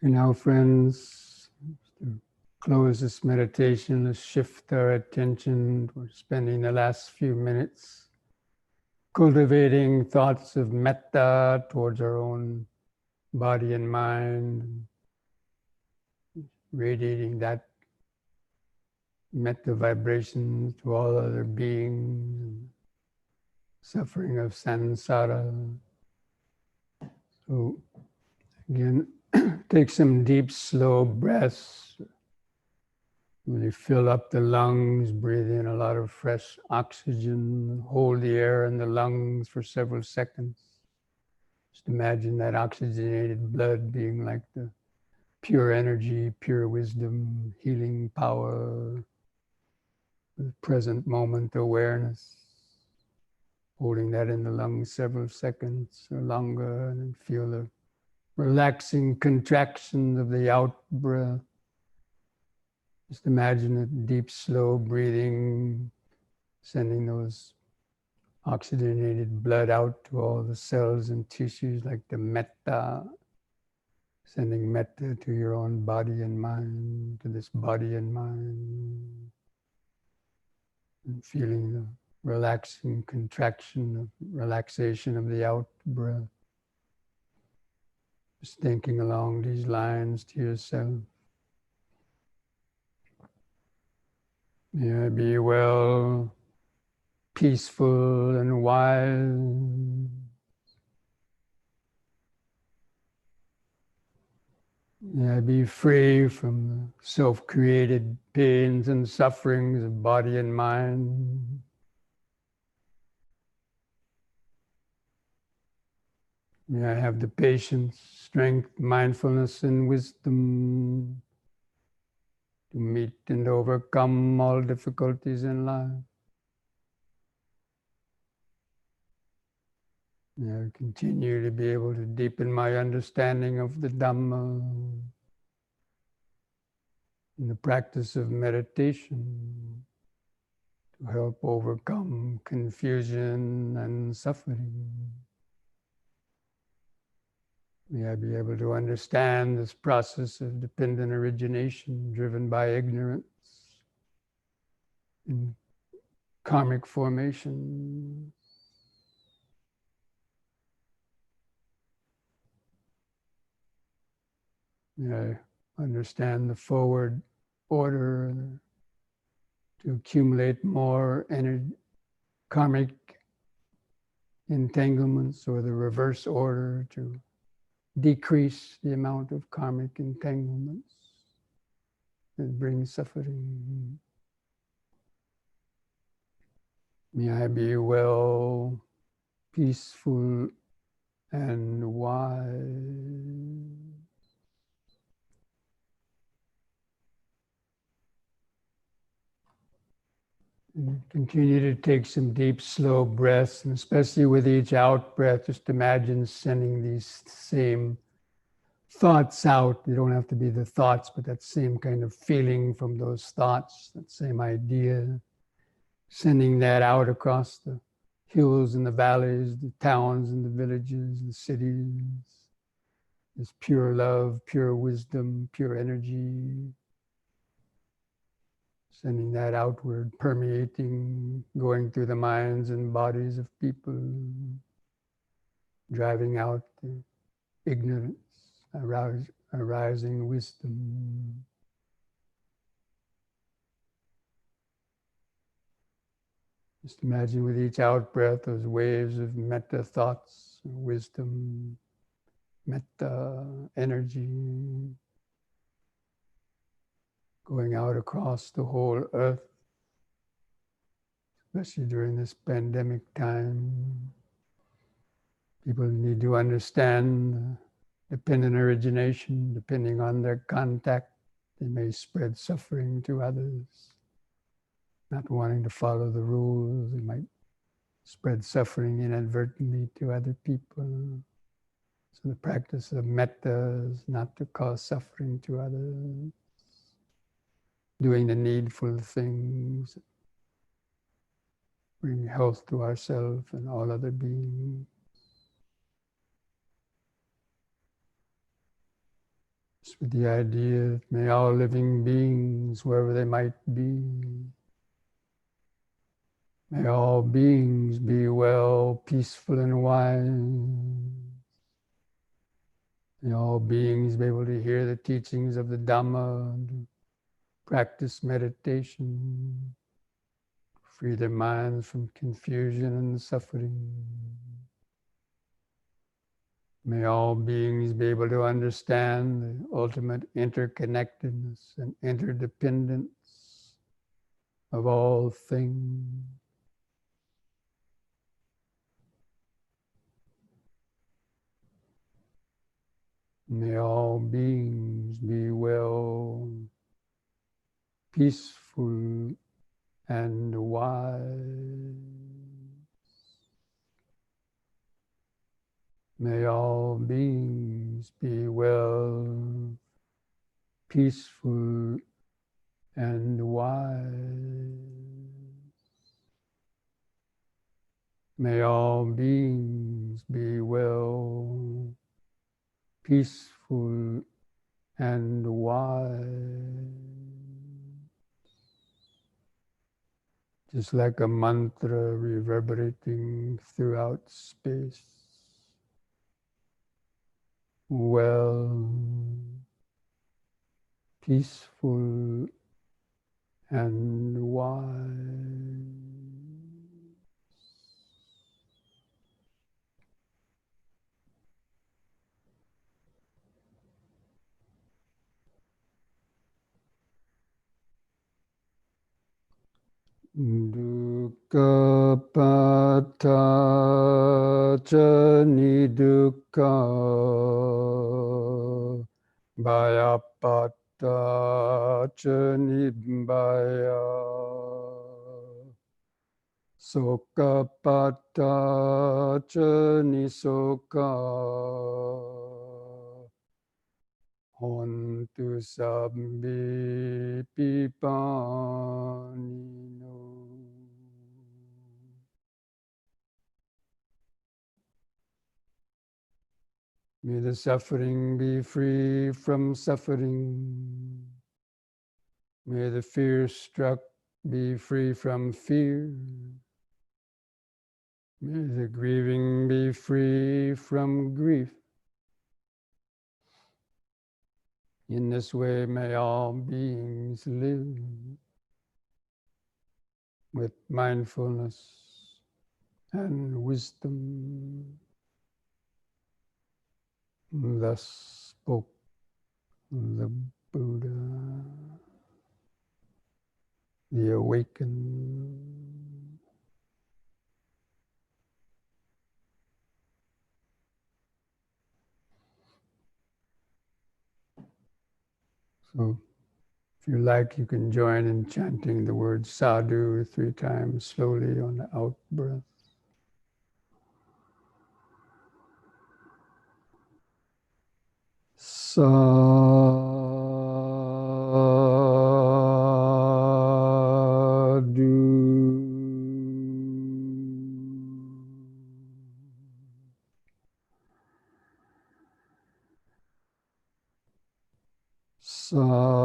And now, friends, to close this meditation, let's shift our attention. We're spending the last few minutes cultivating thoughts of metta towards our own body and mind, radiating that metta vibration to all other beings, suffering of samsara. So again, take some deep, slow breaths. Really fill up the lungs, breathe in a lot of fresh oxygen, hold the air in the lungs for several seconds. Just imagine that oxygenated blood being like the pure energy, pure wisdom, healing power, with present moment awareness. Holding that in the lungs several seconds or longer, and then feel the relaxing contraction of the out breath. Just imagine a deep, slow breathing, sending those oxygenated blood out to all the cells and tissues like the metta, sending metta to your own body and mind, to this body and mind, and feeling the relaxing contraction of relaxation of the out breath. Just thinking along these lines to yourself. May I be well, peaceful and wise. May I be free from the self-created pains and sufferings of body and mind. May I have the patience, strength, mindfulness, and wisdom to meet and overcome all difficulties in life. May I continue to be able to deepen my understanding of the Dhamma in the practice of meditation to help overcome confusion and suffering. May I be able to understand this process of dependent origination driven by ignorance and karmic formation. May I understand the forward order to accumulate more karmic entanglements, or the reverse order to decrease the amount of karmic entanglements that bring suffering. May I be well, peaceful, and wise. And continue to take some deep, slow breaths, and especially with each out breath, just imagine sending these same thoughts out. They don't have to be the thoughts, but that same kind of feeling from those thoughts, that same idea, sending that out across the hills and the valleys, the towns and the villages, the cities. This pure love, pure wisdom, pure energy. Sending that outward, permeating, going through the minds and bodies of people, driving out the ignorance, arising wisdom. Just imagine with each out breath those waves of metta thoughts, wisdom, metta energy, going out across the whole earth, especially during this pandemic time. People need to understand dependent origination. Depending on their contact, they may spread suffering to others. Not wanting to follow the rules, they might spread suffering inadvertently to other people. So the practice of metta is not to cause suffering to others. Doing the needful things, bring health to ourselves and all other beings. Just with the idea that may all living beings, wherever they might be, may all beings be well, peaceful, and wise. May all beings be able to hear the teachings of the Dhamma and practice meditation, free their minds from confusion and suffering. May all beings be able to understand the ultimate interconnectedness and interdependence of all things. May all beings be well, peaceful, and wise. May all beings be well, peaceful, and wise. May all beings be well, peaceful, and wise. Just like a mantra reverberating throughout space. Well, peaceful, and wise. Dukkha pata ca nidukkha bhayapata ca nibbaya soka pata ca nisoka hontu sabbi pipanino. May the suffering be free from suffering. May the fear struck be free from fear. May the grieving be free from grief. In this way, may all beings live with mindfulness and wisdom. Thus spoke the Buddha, the awakened. So, if you like, you can join in chanting the word sadhu 3 times slowly on the out breath. Sadhu. Sadhu.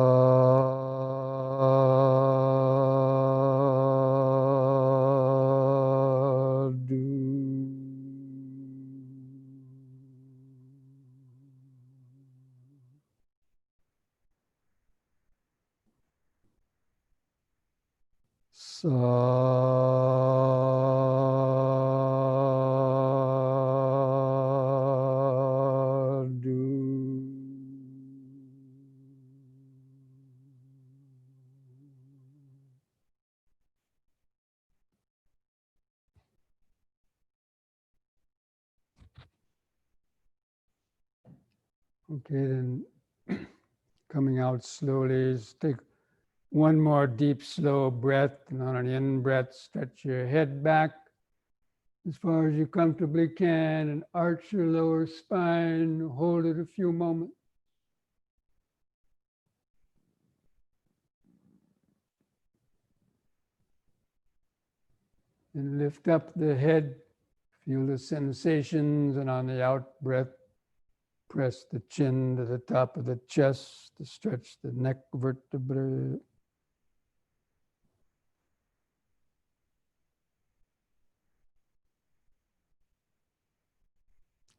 Sadhu. Okay, then coming out slowly, just take one more deep, slow breath, and on an in-breath, stretch your head back as far as you comfortably can and arch your lower spine. Hold it a few moments. And lift up the head, feel the sensations, and on the out breath, Press the chin to the top of the chest to stretch the neck vertebrae.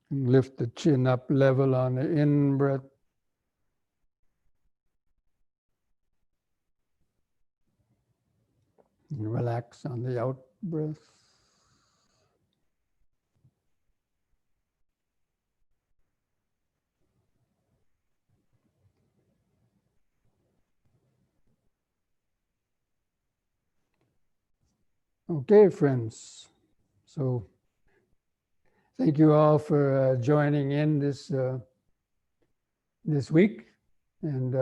And lift the chin up level on the in-breath. And relax on the out-breath. Okay, friends. So thank you all for joining in this week. And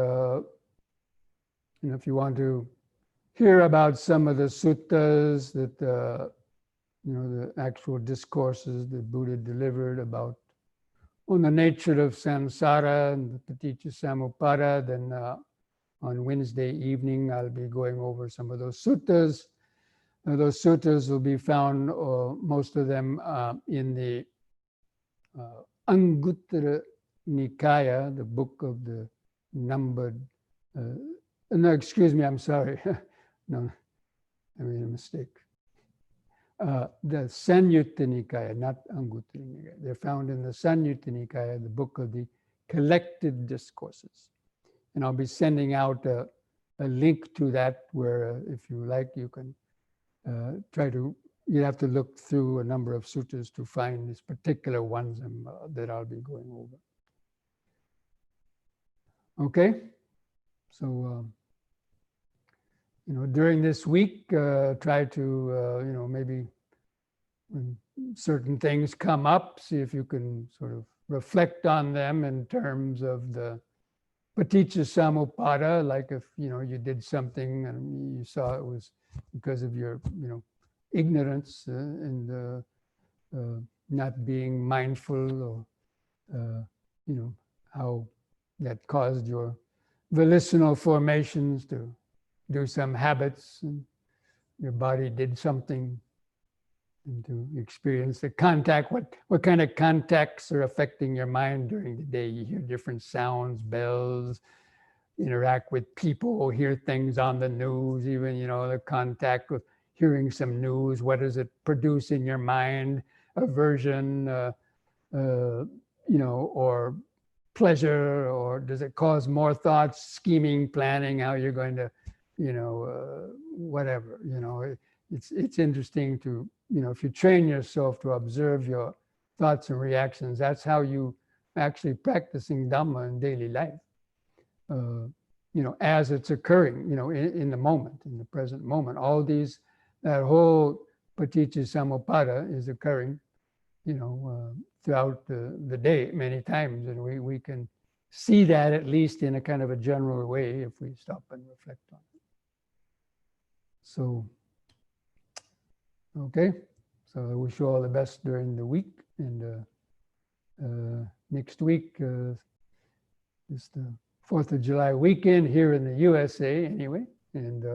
if you want to hear about some of the suttas that the actual discourses that Buddha delivered about on the nature of samsara and the paticca samuppada, then on Wednesday evening I'll be going over some of those suttas. Those suttas will be found, most of them, in the Anguttara Nikaya, the book of the numbered. No, excuse me, I'm sorry. No, I made a mistake. The Sanyutta Nikaya, not Anguttara Nikaya. They're found in the Sanyutta Nikaya, the book of the collected discourses. And I'll be sending out a link to that where, if you like, you can you have to look through a number of suttas to find these particular ones that I'll be going over. Okay, so during this week, try to maybe when certain things come up, see if you can sort of reflect on them in terms of the paticca samuppada, like if you did something and you saw it was because of your ignorance and not being mindful, or how that caused your volitional formations to do some habits, and your body did something, and to experience the contact. What kind of contacts are affecting your mind during the day? You hear different sounds, bells, interact with people, hear things on the news, even the contact with hearing some news. What does it produce in your mind? Aversion, or pleasure, or does it cause more thoughts, scheming, planning how you're going to, whatever. It's interesting to, if you train yourself to observe your thoughts and reactions, that's how you actually practicing Dhamma in daily life. As it's occurring, in the moment, in the present moment. All these, that whole paticca samuppada is occurring, throughout the day many times, and we can see that at least in a kind of a general way if we stop and reflect on it. So, okay, so I wish you all the best during the week, and next week is the 4th of July weekend here in the USA anyway, and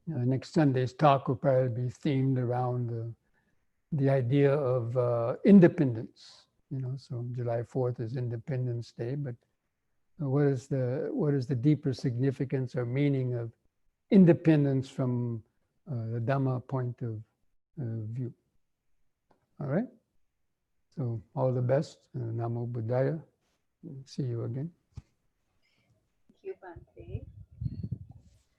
next Sunday's talk will probably be themed around the idea of independence. So July 4th is Independence Day, but what is the deeper significance or meaning of independence from the Dhamma point of view? All right. So all the best. Namo Buddhaya. See you again. Thank you, Bhante.